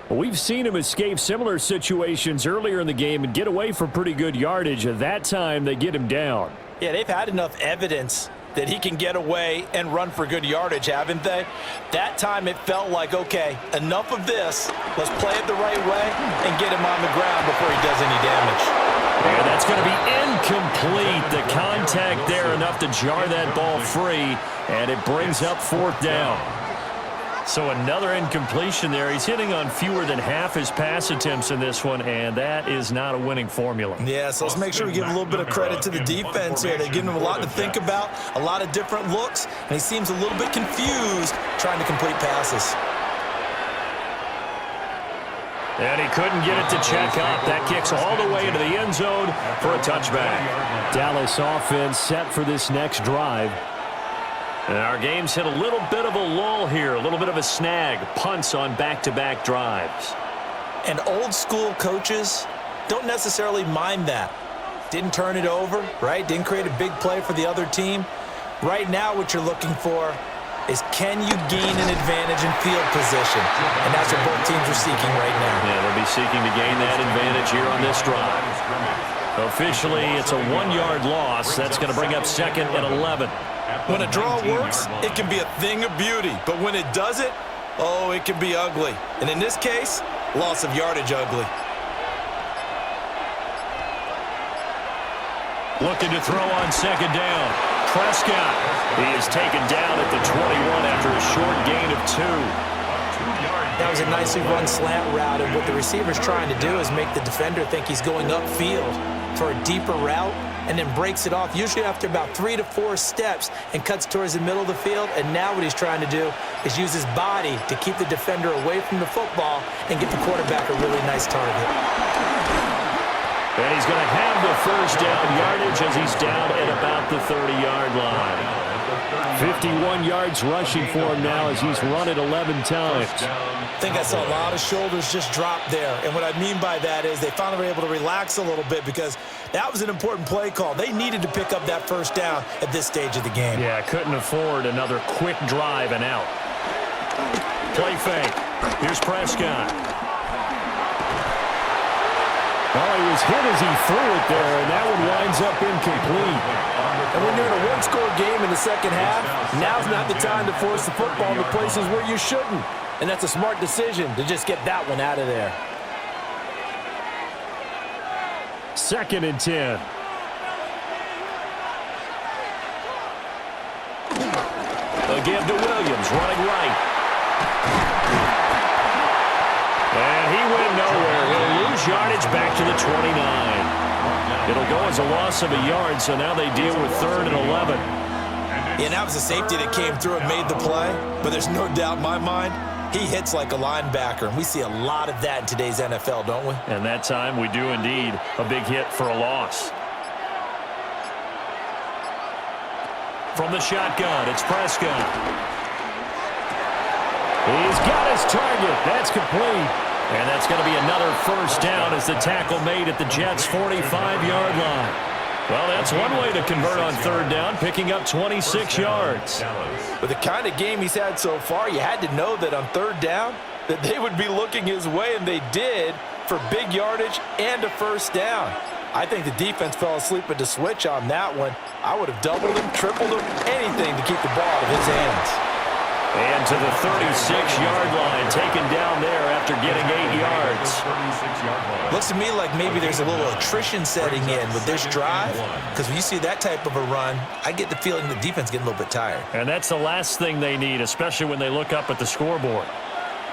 We've seen him escape similar situations earlier in the game and get away for pretty good yardage. At that time, they get him down. Yeah, they've had enough evidence that he can get away and run for good yardage, haven't they? That time it felt like, okay, enough of this. Let's play it the right way and get him on the ground before he does any damage. And that's going to be incomplete. The contact there enough to jar that ball free, and it brings up fourth down. So another incompletion there. He's hitting on fewer than half his pass attempts in this one, and that is not a winning formula. Yeah, so let's make sure we give a little bit of credit to the defense here. They're giving him a lot to think about, a lot of different looks, and he seems a little bit confused trying to complete passes. And he couldn't get it to check up. That kicks all the way into the end zone for a touchback. Dallas offense set for this next drive. And our game's hit a little bit of a lull here, a little bit of a snag. Punts on back-to-back drives. And old school coaches don't necessarily mind that. Didn't turn it over, right? Didn't create a big play for the other team. Right now what you're looking for is can you gain an advantage in field position? And that's what both teams are seeking right now. Yeah, they'll be seeking to gain that advantage here on this drive. Officially, it's a 1-yard loss. That's going to bring up second and 11. When a draw works, it can be a thing of beauty. But when it doesn't, oh, it can be ugly. And in this case, loss of yardage ugly. Looking to throw on second down. Prescott. He is taken down at the 21 after a short gain of 2. That was a nicely run slant route, and what the receiver's trying to do is make the defender think he's going upfield for a deeper route, and then breaks it off, usually after about 3 to 4 steps, and cuts towards the middle of the field. And now what he's trying to do is use his body to keep the defender away from the football and get the quarterback a really nice target. And he's going to have the first down yardage as he's down at about the 30-yard line. 51 yards rushing for him now as he's run it 11 times. I think I saw a lot of shoulders just drop there. And what I mean by that is they finally were able to relax a little bit because that was an important play call. They needed to pick up that first down at this stage of the game. Yeah, couldn't afford another quick drive and out. Play fake. Here's Prescott. Well, he was hit as he threw it there, and that one winds up incomplete. And when you're in a one-score game in the second half, now's not the time to force the football in the places where you shouldn't. And that's a smart decision to just get that one out of there. Second and 10. The give to Williams, running right. And he went nowhere. He'll lose yardage back to the 29. It'll go as a loss of a yard, so now they deal with 3rd and 11. And that was a safety that came through and made the play, but there's no doubt in my mind, he hits like a linebacker, and we see a lot of that in today's NFL, don't we? And that time we do indeed. A big hit for a loss. From the shotgun, it's Prescott. He's got his target. That's complete. And that's going to be another first down as the tackle made at the Jets' 45-yard line. Well, that's one way to convert on 3rd down, picking up 26 yards. With the kind of game he's had so far, you had to know that on 3rd down that they would be looking his way, and they did, for big yardage and a first down. I think the defense fell asleep at the switch on that one. I would have doubled him, tripled him, anything to keep the ball out of his hands. And to the 36-yard line, taken down there after getting 8 yards. Looks to me like maybe there's a little attrition setting in with this drive, because when you see that type of a run, I get the feeling the defense getting a little bit tired. And that's the last thing they need, especially when they look up at the scoreboard.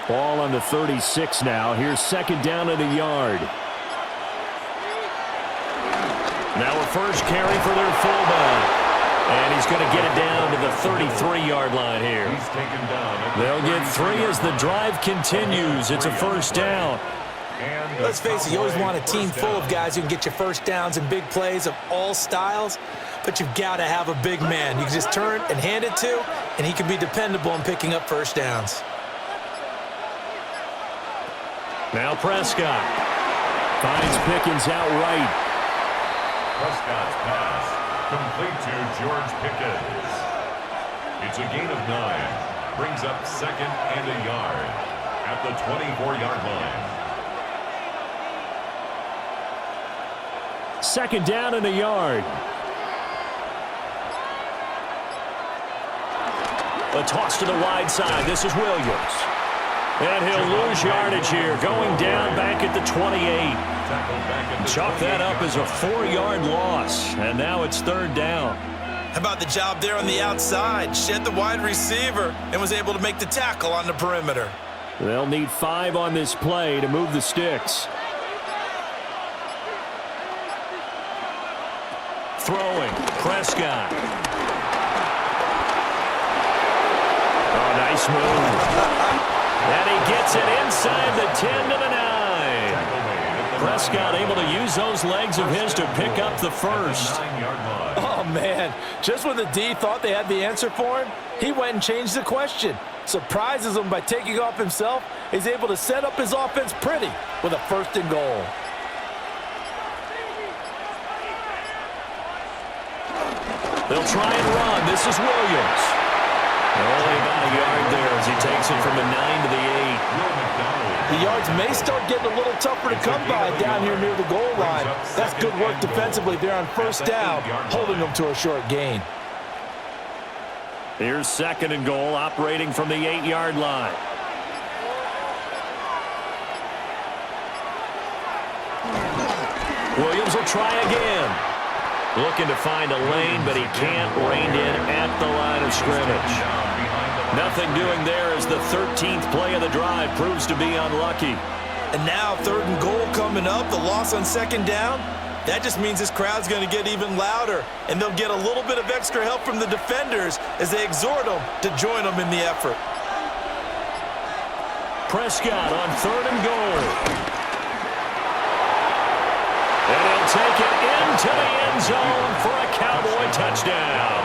Ball on the 36 now. Here's 2nd down and a yard. Now a first carry for their fullback. And he's going to get it down to the 33-yard line here. They'll get 3 as the drive continues. It's a first down. Let's face it, you always want a team full of guys who can get you first downs and big plays of all styles, but you've got to have a big man you can just turn and hand it to, and he can be dependable in picking up first downs. Now Prescott finds Pickens out right. Prescott's pass complete to George Pickens. It's a gain of 9. Brings up 2nd and a yard at the 24-yard line. 2nd down and a yard. A toss to the wide side. This is Williams. And he'll lose yardage here, going down back at the 28. Chalk that up as a 4-yard loss, and now it's 3rd down. How about the job there on the outside? Shed the wide receiver and was able to make the tackle on the perimeter. They'll need 5 on this play to move the sticks. Throwing, Prescott. Oh, nice move. And he gets it inside the 10 to the 9. Prescott able to use those legs of his to pick up the first. Oh, man. Just when the D thought they had the answer for him, he went and changed the question. Surprises him by taking off himself. He's able to set up his offense pretty with a 1st and goal. They'll try and run. This is Williams. Only about a yard there as he takes it from the 9 to the 8. The yards may start getting a little tougher to come by down here near the goal line. That's good work defensively there on 1st down, holding them to a short gain. Here's 2nd and goal, operating from the 8-yard line. Williams will try again. Looking to find a lane, but he can't rein in at the line of scrimmage. Nothing doing there as the 13th play of the drive proves to be unlucky. And now 3rd and goal coming up, the loss on 2nd down. That just means this crowd's going to get even louder, and they'll get a little bit of extra help from the defenders as they exhort them to join them in the effort. Prescott on 3rd and goal. And he'll take it into the end zone for a Cowboy touchdown.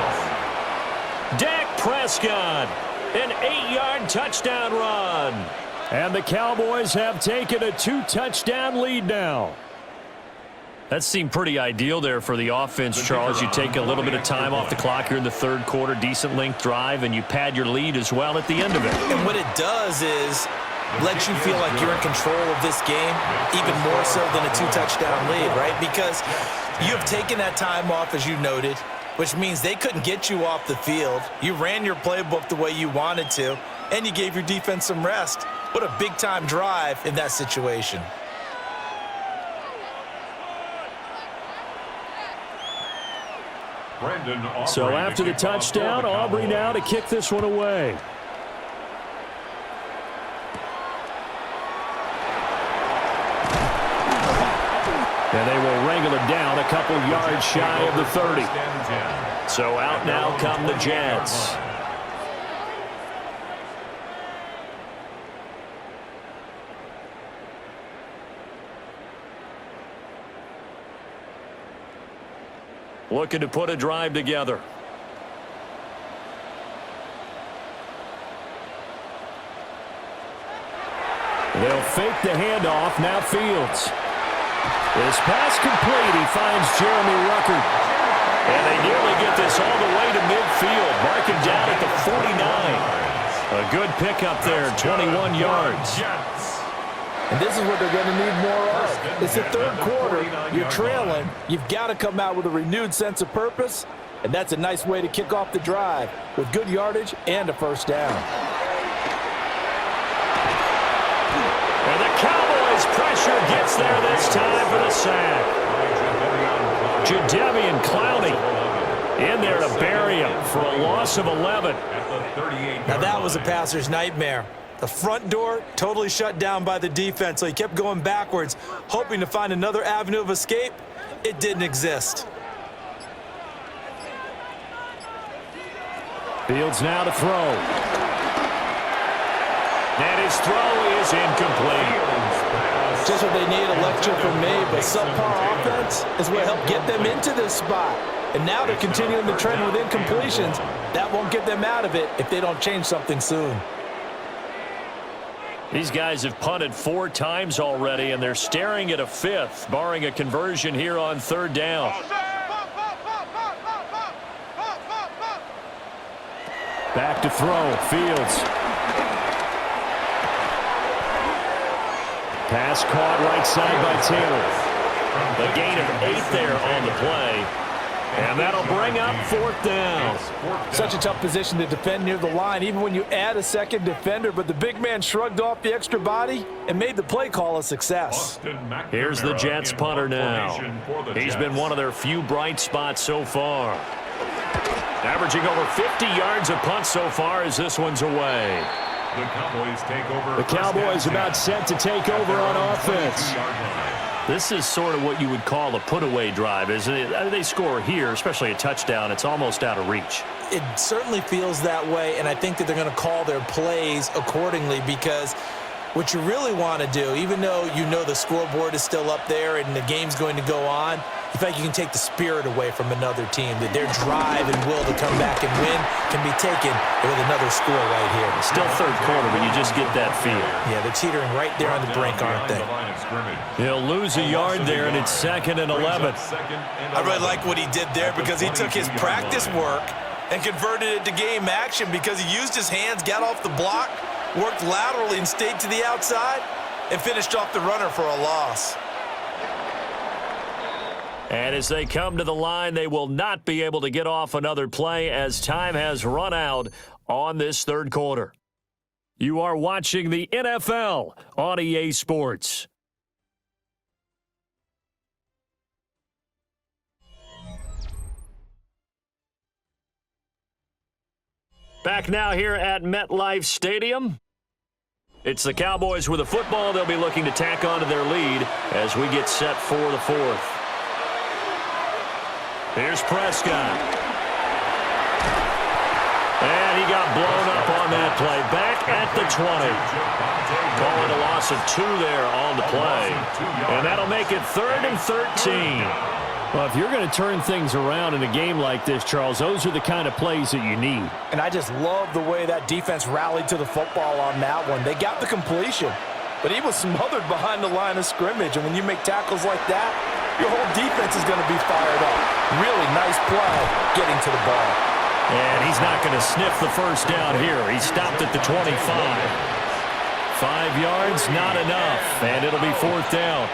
Dak Prescott, an 8-yard touchdown run. And the Cowboys have taken a 2-touchdown lead now. That seemed pretty ideal there for the offense, Charles. You take a little bit of time off the clock here in the 3rd quarter, decent length drive, and you pad your lead as well at the end of it. And what it does is lets you feel like you're in control of this game, even more so than a 2-touchdown lead, right? Because you have taken that time off, as you noted, which means they couldn't get you off the field. You ran your playbook the way you wanted to, and you gave your defense some rest. What a big-time drive in that situation. So after the touchdown, Aubrey now to kick this one away. And they will wrangle it down a couple yards shy of the 30. So out now come the Jets. Looking to put a drive together. They'll fake the handoff. Now Fields. This pass complete. He finds Jeremy Ruckert. And they nearly get this all the way to midfield. Marking down at the 49. A good pickup there, 21 yards. And this is what they're going to need more of. It's the third quarter. You're trailing. You've got to come out with a renewed sense of purpose. And that's a nice way to kick off the drive with good yardage and a first down. And the Cowboys pressure gets there this time for the sack. Jadeveon Clowney in there to bury him for a loss of 11. Now that was a passer's nightmare. The front door totally shut down by the defense, so he kept going backwards, hoping to find another avenue of escape. It didn't exist. Fields now to throw. And his throw is incomplete. Just what they need, a lecture from me, but subpar offense is what helped get them into this spot. And now they're continuing the trend with incompletions. That won't get them out of it if they don't change something soon. These guys have punted 4 times already, and they're staring at a 5th, barring a conversion here on 3rd down. Back to throw, Fields. Pass caught right side by Taylor. The gain of 8 there on the play. And that'll bring up 4th down. Such a tough position to defend near the line, even when you add a second defender. But the big man shrugged off the extra body and made the play call a success. Here's the Jets punter now. He's been one of their few bright spots so far. Averaging over 50 yards a punt so far as this one's away. The Cowboys about set to take over on offense. This is sort of what you would call a put-away drive, isn't it? They score here, especially a touchdown. It's almost out of reach. It certainly feels that way, and I think that they're going to call their plays accordingly, because what you really want to do, even though you know the scoreboard is still up there and the game's going to go on, you think you can take the spirit away from another team, that their drive and will to come back and win can be taken with another score right here. Still 3rd quarter, but you just get that feel. Yeah, they're teetering right there on the brink, aren't they? He'll lose a yard there, and it's 2nd and 11. I really like what he did there, because he took his practice work and converted it to game action, because he used his hands, got off the block, worked laterally and stayed to the outside, and finished off the runner for a loss. And as they come to the line, they will not be able to get off another play as time has run out on this 3rd quarter. You are watching the NFL on EA Sports. Back now here at MetLife Stadium. It's the Cowboys with the football. They'll be looking to tack onto their lead as we get set for the 4th. Here's Prescott. And he got blown up on that play. Back at the 20. Calling a loss of 2 there on the play. And that'll make it 3rd and 13. Well, if you're going to turn things around in a game like this, Charles, those are the kind of plays that you need. And I just love the way that defense rallied to the football on that one. They got the completion, but he was smothered behind the line of scrimmage. And when you make tackles like that, your whole defense is going to be fired up. Really nice play getting to the ball. And he's not going to sniff the first down here. He stopped at the 25. 5 yards, not enough. And it'll be 4th down.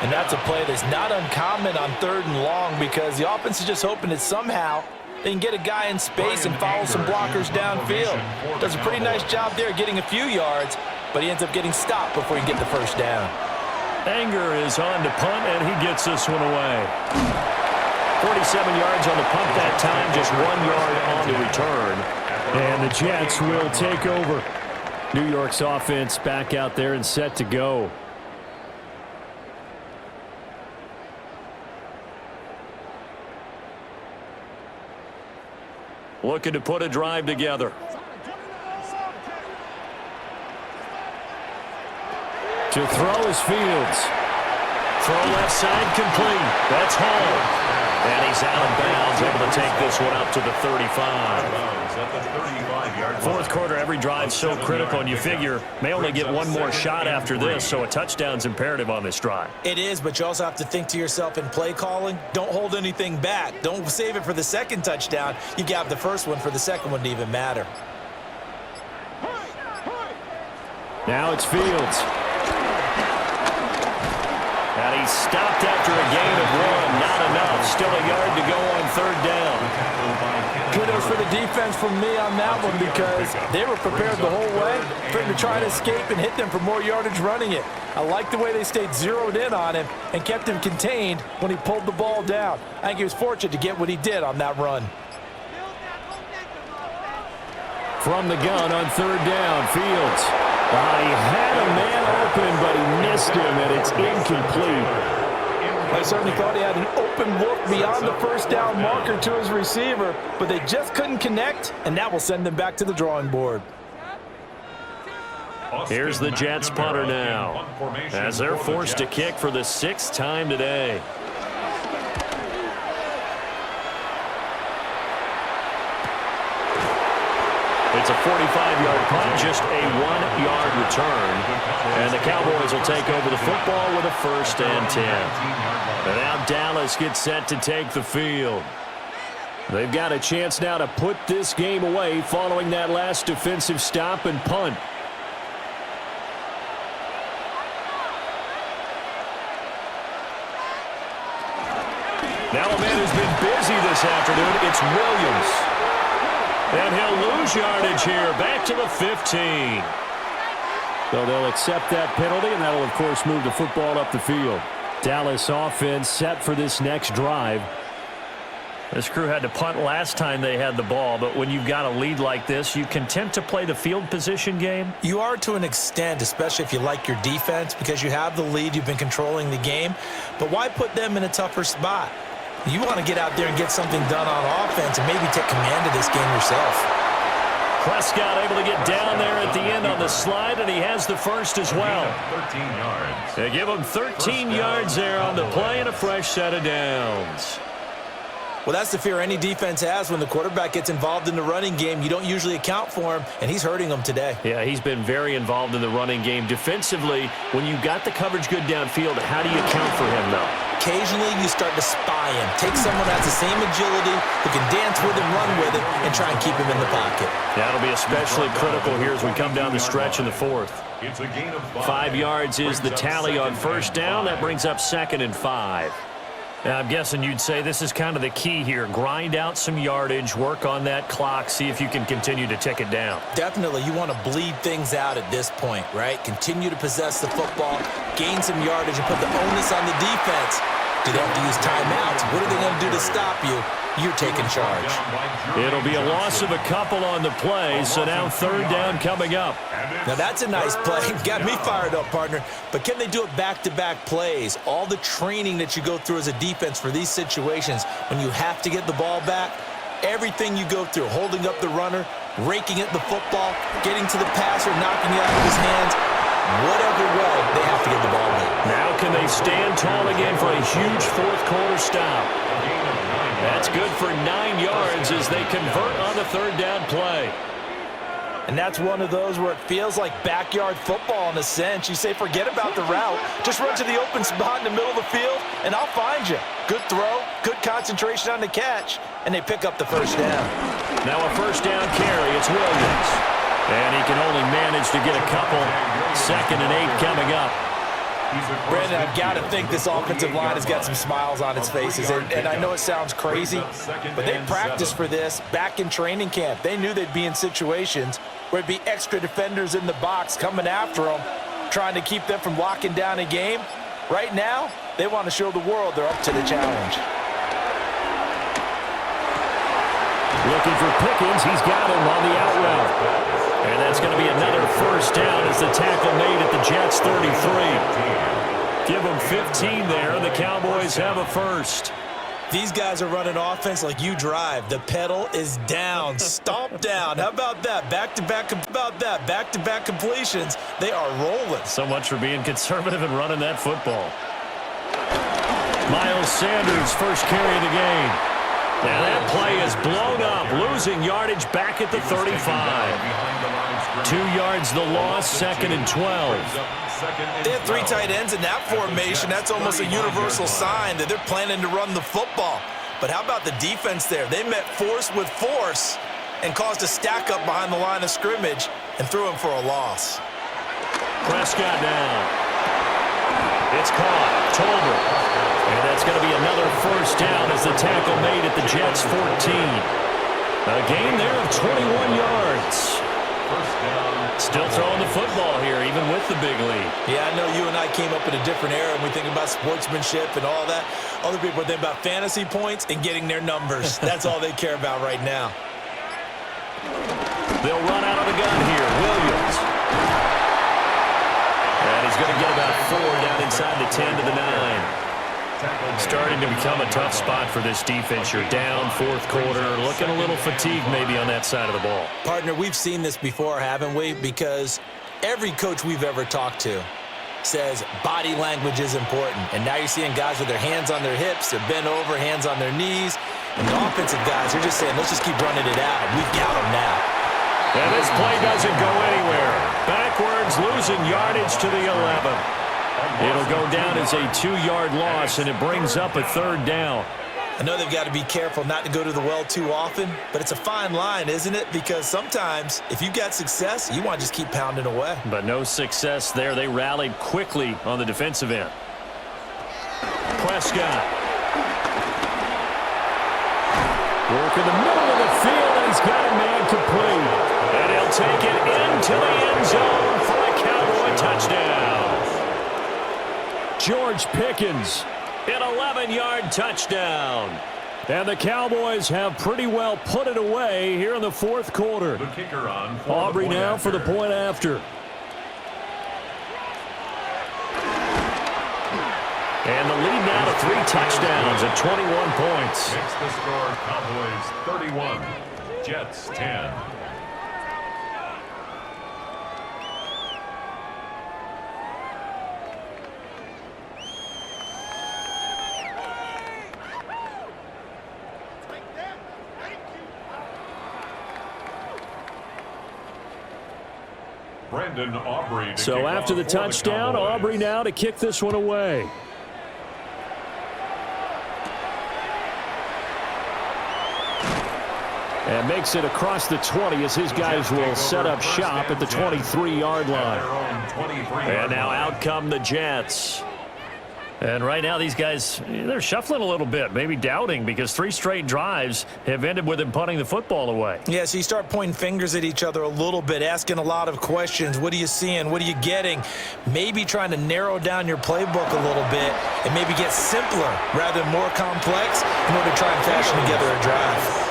And that's a play that's not uncommon on 3rd and long, because the offense is just hoping that somehow they can get a guy in space and follow some blockers downfield. Does a pretty nice job there getting a few yards, but he ends up getting stopped before he can get the first down. Anger is on to punt, and he gets this one away. 47 yards on the punt that time, just 1 yard on the return. And the Jets will take over. New York's offense back out there and set to go. Looking to put a drive together. To throw is Fields. Throw left side complete. That's home. And he's out of bounds, able to take this one up to the 35. Fourth quarter, every drive so critical, and you figure may only get one more shot after this, so a touchdown's imperative on this drive. It is, but you also have to think to yourself in play calling, don't hold anything back. Don't save it for the second touchdown. You got the first one for the second one to even matter. Now it's Fields. And he's stopped after a gain of 1. Not enough. Still a yard to go on third down. Kudos for the defense from me on that one because they were prepared the whole way for him to try to escape and hit them for more yardage running it. I like the way they stayed zeroed in on him and kept him contained when he pulled the ball down. I think he was fortunate to get what he did on that run. From the gun on third down, Fields. He had a man open, but he missed him, and it's incomplete. I certainly thought he had an open look beyond the first down marker to his receiver, but they just couldn't connect, and that will send them back to the drawing board. Here's the Jets punter now, as they're forced to kick for the 6th time today. It's a 45-yard punt, just a 1-yard return. And the Cowboys will take over the football with a 1st and 10. And now Dallas gets set to take the field. They've got a chance now to put this game away following that last defensive stop and punt. Now a man who's been busy this afternoon, it's Williams. And he'll lose yardage here, back to the 15. So they'll accept that penalty, and that'll, of course, move the football up the field. Dallas offense set for this next drive. This crew had to punt last time they had the ball, but when you've got a lead like this, you content to play the field position game? You are to an extent, especially if you like your defense, because you have the lead, you've been controlling the game. But why put them in a tougher spot? You want to get out there and get something done on offense and maybe take command of this game yourself. Prescott able to get down there at the end on the slide, and he has the first as well. 13 yards. They give him 13 yards there on the play and a fresh set of downs. Well, that's the fear any defense has when the quarterback gets involved in the running game. You don't usually account for him, and he's hurting them today. Yeah, he's been very involved in the running game. Defensively, when you got the coverage good downfield, how do you account for him, though? Occasionally, you start to spy him. Take someone who has the same agility, who can dance with him, run with it, and try and keep him in the pocket. That'll be especially critical here as we come down the stretch in the 4th. It's a gain of 5 yards is the tally on first down. That brings up 2nd and 5. Now, I'm guessing you'd say this is kind of the key here. Grind out some yardage, work on that clock, see if you can continue to tick it down. Definitely, you want to bleed things out at this point, right? Continue to possess the football, gain some yardage, and put the onus on the defense. Do they have to use timeouts? What are they going to do to stop you? You're taking charge. It'll be a loss of a couple on the play, so now 3rd down coming up. Now that's a nice play. Got me fired up, partner. But can they do it back-to-back plays? All the training that you go through as a defense for these situations, when you have to get the ball back, everything you go through, holding up the runner, raking at the football, getting to the passer, knocking it out of his hands, whatever way, they have to get the ball back. Now can they stand tall again for a huge 4th quarter stop? That's good for 9 yards as they convert on the 3rd down play. And that's one of those where it feels like backyard football in a sense. You say, forget about the route. Just run to the open spot in the middle of the field, and I'll find you. Good throw, good concentration on the catch, and they pick up the 1st down. Now a 1st down carry. It's Williams. And he can only manage to get a couple. 2nd and 8 coming up. Brandon, I've got to think this offensive line has got some smiles on its faces. And I know it sounds crazy, but they practiced for this back in training camp. They knew they'd be in situations where it'd be extra defenders in the box coming after them, trying to keep them from locking down a game. Right now, they want to show the world they're up to the challenge. Looking for Pickens. He's got him on the out route. And that's going to be another first down as the tackle made at the Jets' 33. Give them 15 there, and the Cowboys have a first. These guys are running offense like you drive. The pedal is down, stomp down. How about that? Back-to-back completions. They are rolling. So much for being conservative and running that football. Miles Sanders, first carry of the game. Now that play is blown up, losing yardage back at the 35. 2 yards the loss, 2nd and 12. They have 3 tight ends in that formation. That's almost a universal sign that they're planning to run the football. But how about the defense there? They met force with force and caused a stack up behind the line of scrimmage and threw him for a loss. Prescott down. It's caught. Tolbert. And that's going to be another first down as the tackle made at the Jets' 14. A gain there of 21 yards. Still throwing the football here, even with the big lead. Yeah, I know you and I came up in a different era, and we think about sportsmanship and all that. Other people think about fantasy points and getting their numbers. That's all they care about right now. They'll run out of the gun here. Williams. And he's going to get about 4 down inside the 10 to the 9. Starting to become a tough spot for this defense. You're down, 4th quarter, looking a little fatigued maybe on that side of the ball. Partner, we've seen this before, haven't we? Because every coach we've ever talked to says body language is important. And now you're seeing guys with their hands on their hips, they're bent over, hands on their knees. And the offensive guys, they're just saying, let's just keep running it out. We've got them now. And this play doesn't go anywhere. Backwards, losing yardage to the 11. It'll go down as a 2-yard loss, and it brings up a 3rd down. I know they've got to be careful not to go to the well too often, but it's a fine line, isn't it? Because sometimes, if you've got success, you want to just keep pounding away. But no success there. They rallied quickly on the defensive end. Prescott. Work in the middle of the field, and he's got a man complete. And he'll take it into the end zone for a Cowboy touchdown. George Pickens, an 11-yard touchdown. And the Cowboys have pretty well put it away here in the 4th quarter. The kicker on Aubrey now for the point after. And the lead now to 3 touchdowns at 21 points. Makes the score Cowboys 31, Jets 10. So after the touchdown, Aubrey now to kick this one away. And makes it across the 20 as his guys will set up shop at the 23-yard line. And now out come the Jets. And right now these guys, they're shuffling a little bit, maybe doubting, because 3 straight drives have ended with them punting the football away. Yeah, so you start pointing fingers at each other a little bit, asking a lot of questions. What are you seeing? What are you getting? Maybe trying to narrow down your playbook a little bit and maybe get simpler rather than more complex in order to try and fashion together a drive.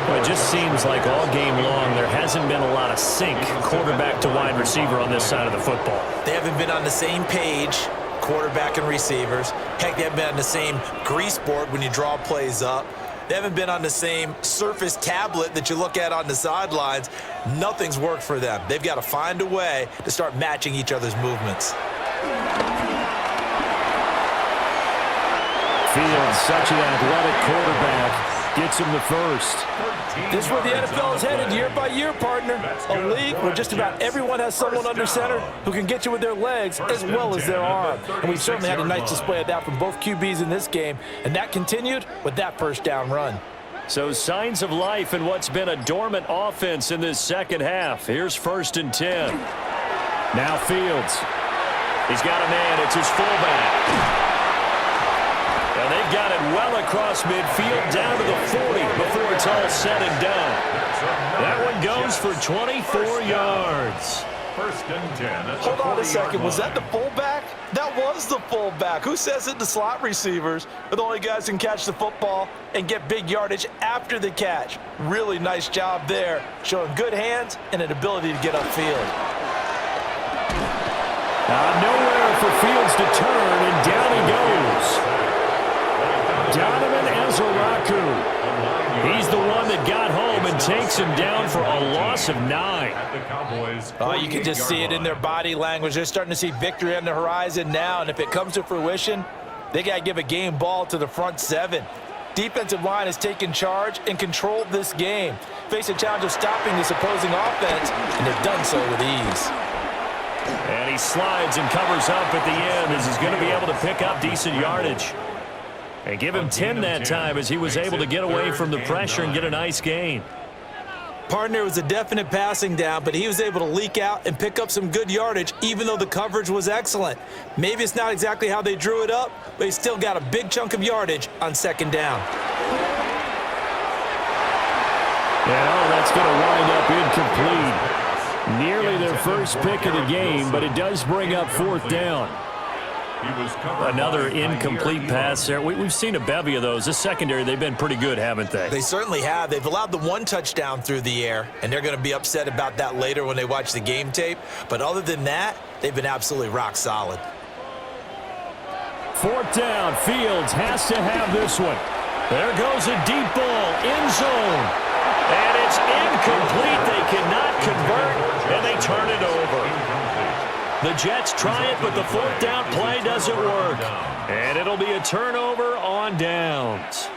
Well, it just seems like all game long there hasn't been a lot of sync quarterback to wide receiver on this side of the football. They haven't been on the same page, quarterback and receivers. Heck, they haven't been on the same grease board when you draw plays up. They haven't been on the same surface tablet that you look at on the sidelines. Nothing's worked for them. They've got to find a way to start matching each other's movements. Fields, such an athletic quarterback, gets him the first. This is where the NFL is headed year by year, partner. A league where just about everyone has someone under center who can get you with their legs as well as their arm. And we've certainly had a nice display of that from both QBs in this game, and that continued with that first down run. So signs of life in what's been a dormant offense in this second half. Here's 1st and 10. Now Fields. He's got a man. It's his fullback. And they've got it well across midfield down to the 40 before it's all said and done. That one goes for 24 yards. First and 10 at the Hold on a second. Was that the line. fullback? That was the fullback. Who says it? The slot receivers are the only guys who can catch the football and get big yardage after the catch. Really nice job there, showing good hands and an ability to get upfield. Nowhere for Fields to turn, and down he goes. Donovan Ezaraku. He's the one that got home and takes him down for a loss of 9. At the Cowboys' Oh, you can just see it in their body language. They're starting to see victory on the horizon now, and if it comes to fruition, they got to give a game ball to the front 7. Defensive line has taken charge and controlled this game. Face a challenge of stopping this opposing offense, and they've done so with ease. And he slides and covers up at the end as he's going to be able to pick up decent yardage. And give him 10 that time as he was able to get away from the pressure and get a nice gain. Partner was a definite passing down, but he was able to leak out and pick up some good yardage, even though the coverage was excellent. Maybe it's not exactly how they drew it up, but he still got a big chunk of yardage on second down. And that's going to wind up incomplete. Nearly their first pick of the game, but it does bring up fourth down. Another incomplete pass there. We've seen a bevy of those. This secondary, they've been pretty good, haven't they? They certainly have. They've allowed the one touchdown through the air, and they're going to be upset about that later when they watch the game tape. But other than that, they've been absolutely rock solid. Fourth down. Fields has to have this one. There goes a deep ball, end zone. And it's incomplete. They cannot convert, and they turn it over. The Jets try it, but the fourth down play doesn't work. And it'll be a turnover on downs.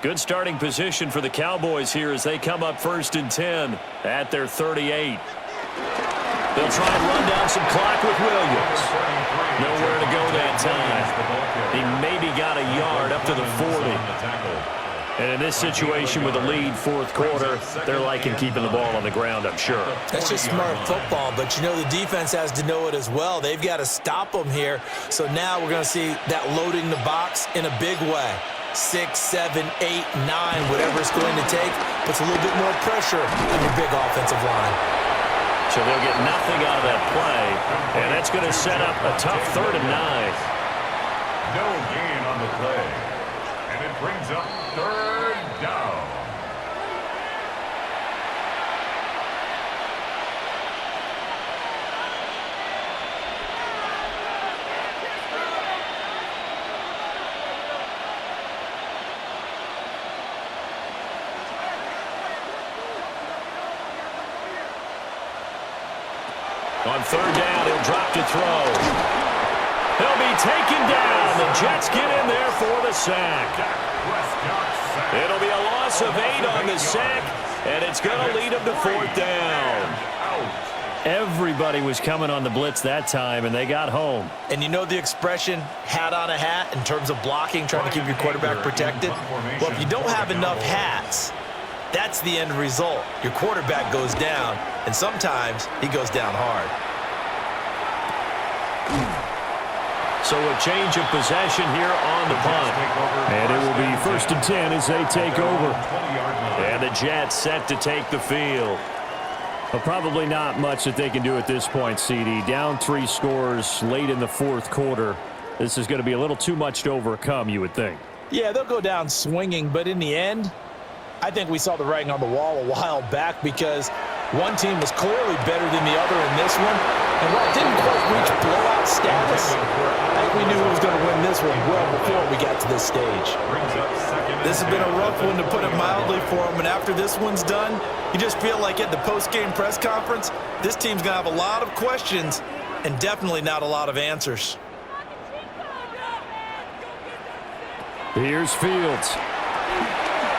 Good starting position for the Cowboys here as they come up first and 10 at their 38. They'll try and run down some clock with Williams. Nowhere to go that time. He maybe got a yard up to the 40. And in this situation with a lead fourth quarter, they're liking keeping the ball on the ground, I'm sure. That's just smart football, but you know the defense has to know it as well. They've got to stop them here. So now we're going to see that loading the box in a big way. 6, 7, 8, 9, whatever it's going to take, puts a little bit more pressure on your big offensive line. So they'll get nothing out of that play, and that's going to set up a tough 3rd and 9. No gain on the play. And it brings up 3rd down. On 3rd down, he'll drop to throw. He'll be taken down. The Jets get in there for the sack. It'll be a loss of 8 on the sack, and it's going to lead him to 4th down. Everybody was coming on the blitz that time, and they got home. And you know the expression, hat on a hat, in terms of blocking, trying to keep your quarterback protected? Well, if you don't have enough hats, that's the end result. Your quarterback goes down, and sometimes he goes down hard. So a change of possession here on the punt. And it will be 1st and 10 as they take over. And the Jets set to take the field. Well, probably not much that they can do at this point, CD. Down 3 scores late in the 4th quarter. This is going to be a little too much to overcome, you would think. Yeah, they'll go down swinging, but in the end, I think we saw the writing on the wall a while back because one team was clearly better than the other in this one. And while it didn't quite reach blowout status, I think we knew who was going to win this one well before we got to this stage. This has been a rough one, to put it mildly, for them. And after this one's done, you just feel like at the post-game press conference, this team's going to have a lot of questions and definitely not a lot of answers. Here's Fields.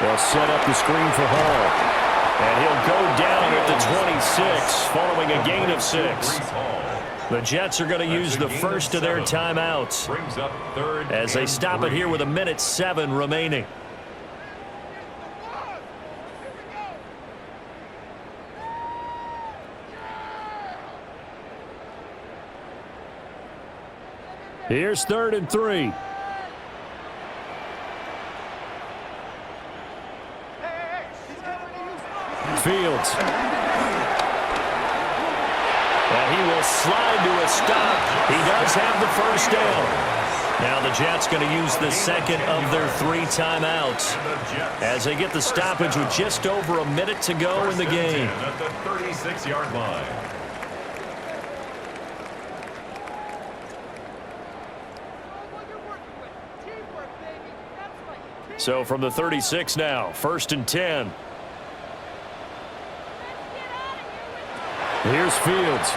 They'll set up the screen for Hall. And he'll go down at the 26 following a gain of 6. The Jets are going to use the first of their timeouts as they stop it here with 1:07 remaining. Here's 3rd and 3. Fields. And he will slide to a stop. He does have the first down. Now the Jets going to use the second of their 3 timeouts as they get the stoppage with just over a minute to go in the game. At the 36-yard line. So from the 36 now, 1st and 10. Here's Fields.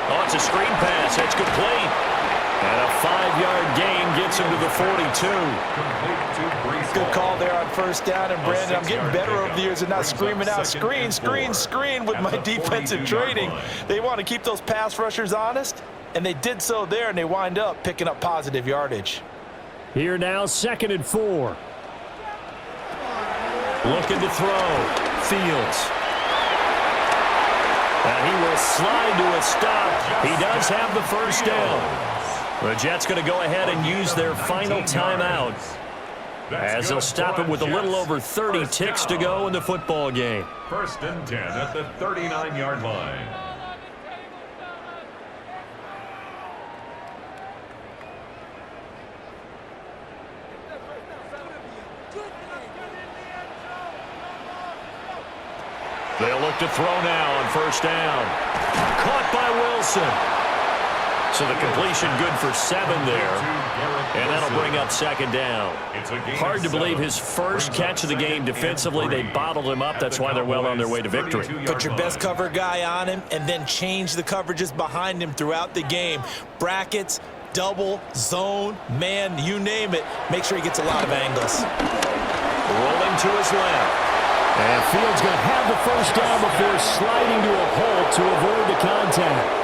Oh, it's a screen pass. That's complete. And a 5-yard gain gets him to the 42. Good call there on first down. And, Brandon, I'm getting better over the years and not screaming out, screen, screen, screen with my defensive training. They want to keep those pass rushers honest, and they did so there, and they wind up picking up positive yardage. Here now, 2nd and 4. Looking to throw. Fields. And he will slide to a stop. He does have the first down. The Jets going to go ahead and use their final timeout as they'll stop it with a little over 30 ticks to go in the football game. 1st and 10 at the 39-yard line. They'll look to throw now on 1st down. Caught by Wilson. So the completion good for 7 there. And that'll bring up 2nd down. Hard to believe his first catch of the game defensively. They bottled him up. That's why they're well on their way to victory. Put your best cover guy on him and then change the coverages behind him throughout the game. Brackets, double, zone, man, you name it. Make sure he gets a lot of angles. Rolling to his left. And Fields going to have the first down before sliding to a hole to avoid the contact.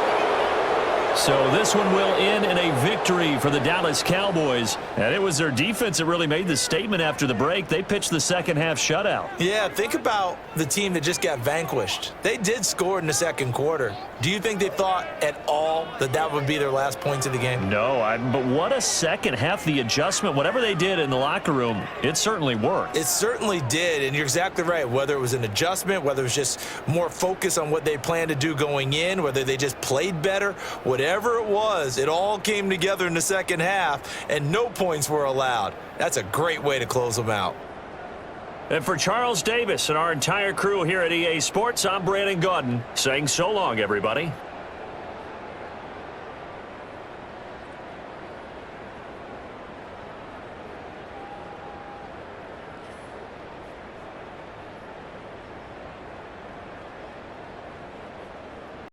So this one will end in a victory for the Dallas Cowboys. And it was their defense that really made the statement after the break. They pitched the second-half shutout. Yeah, think about the team that just got vanquished. They did score in the second quarter. Do you think they thought at all that that would be their last points of the game? No, but what a second half. The adjustment, whatever they did in the locker room, it certainly worked. It certainly did, and you're exactly right. Whether it was an adjustment, whether it was just more focus on what they planned to do going in, whether they just played better, whatever it was, it all came together in the second half, and no points were allowed. That's a great way to close them out. And for Charles Davis and our entire crew here at EA Sports, I'm Brandon Gaudin saying so long, everybody.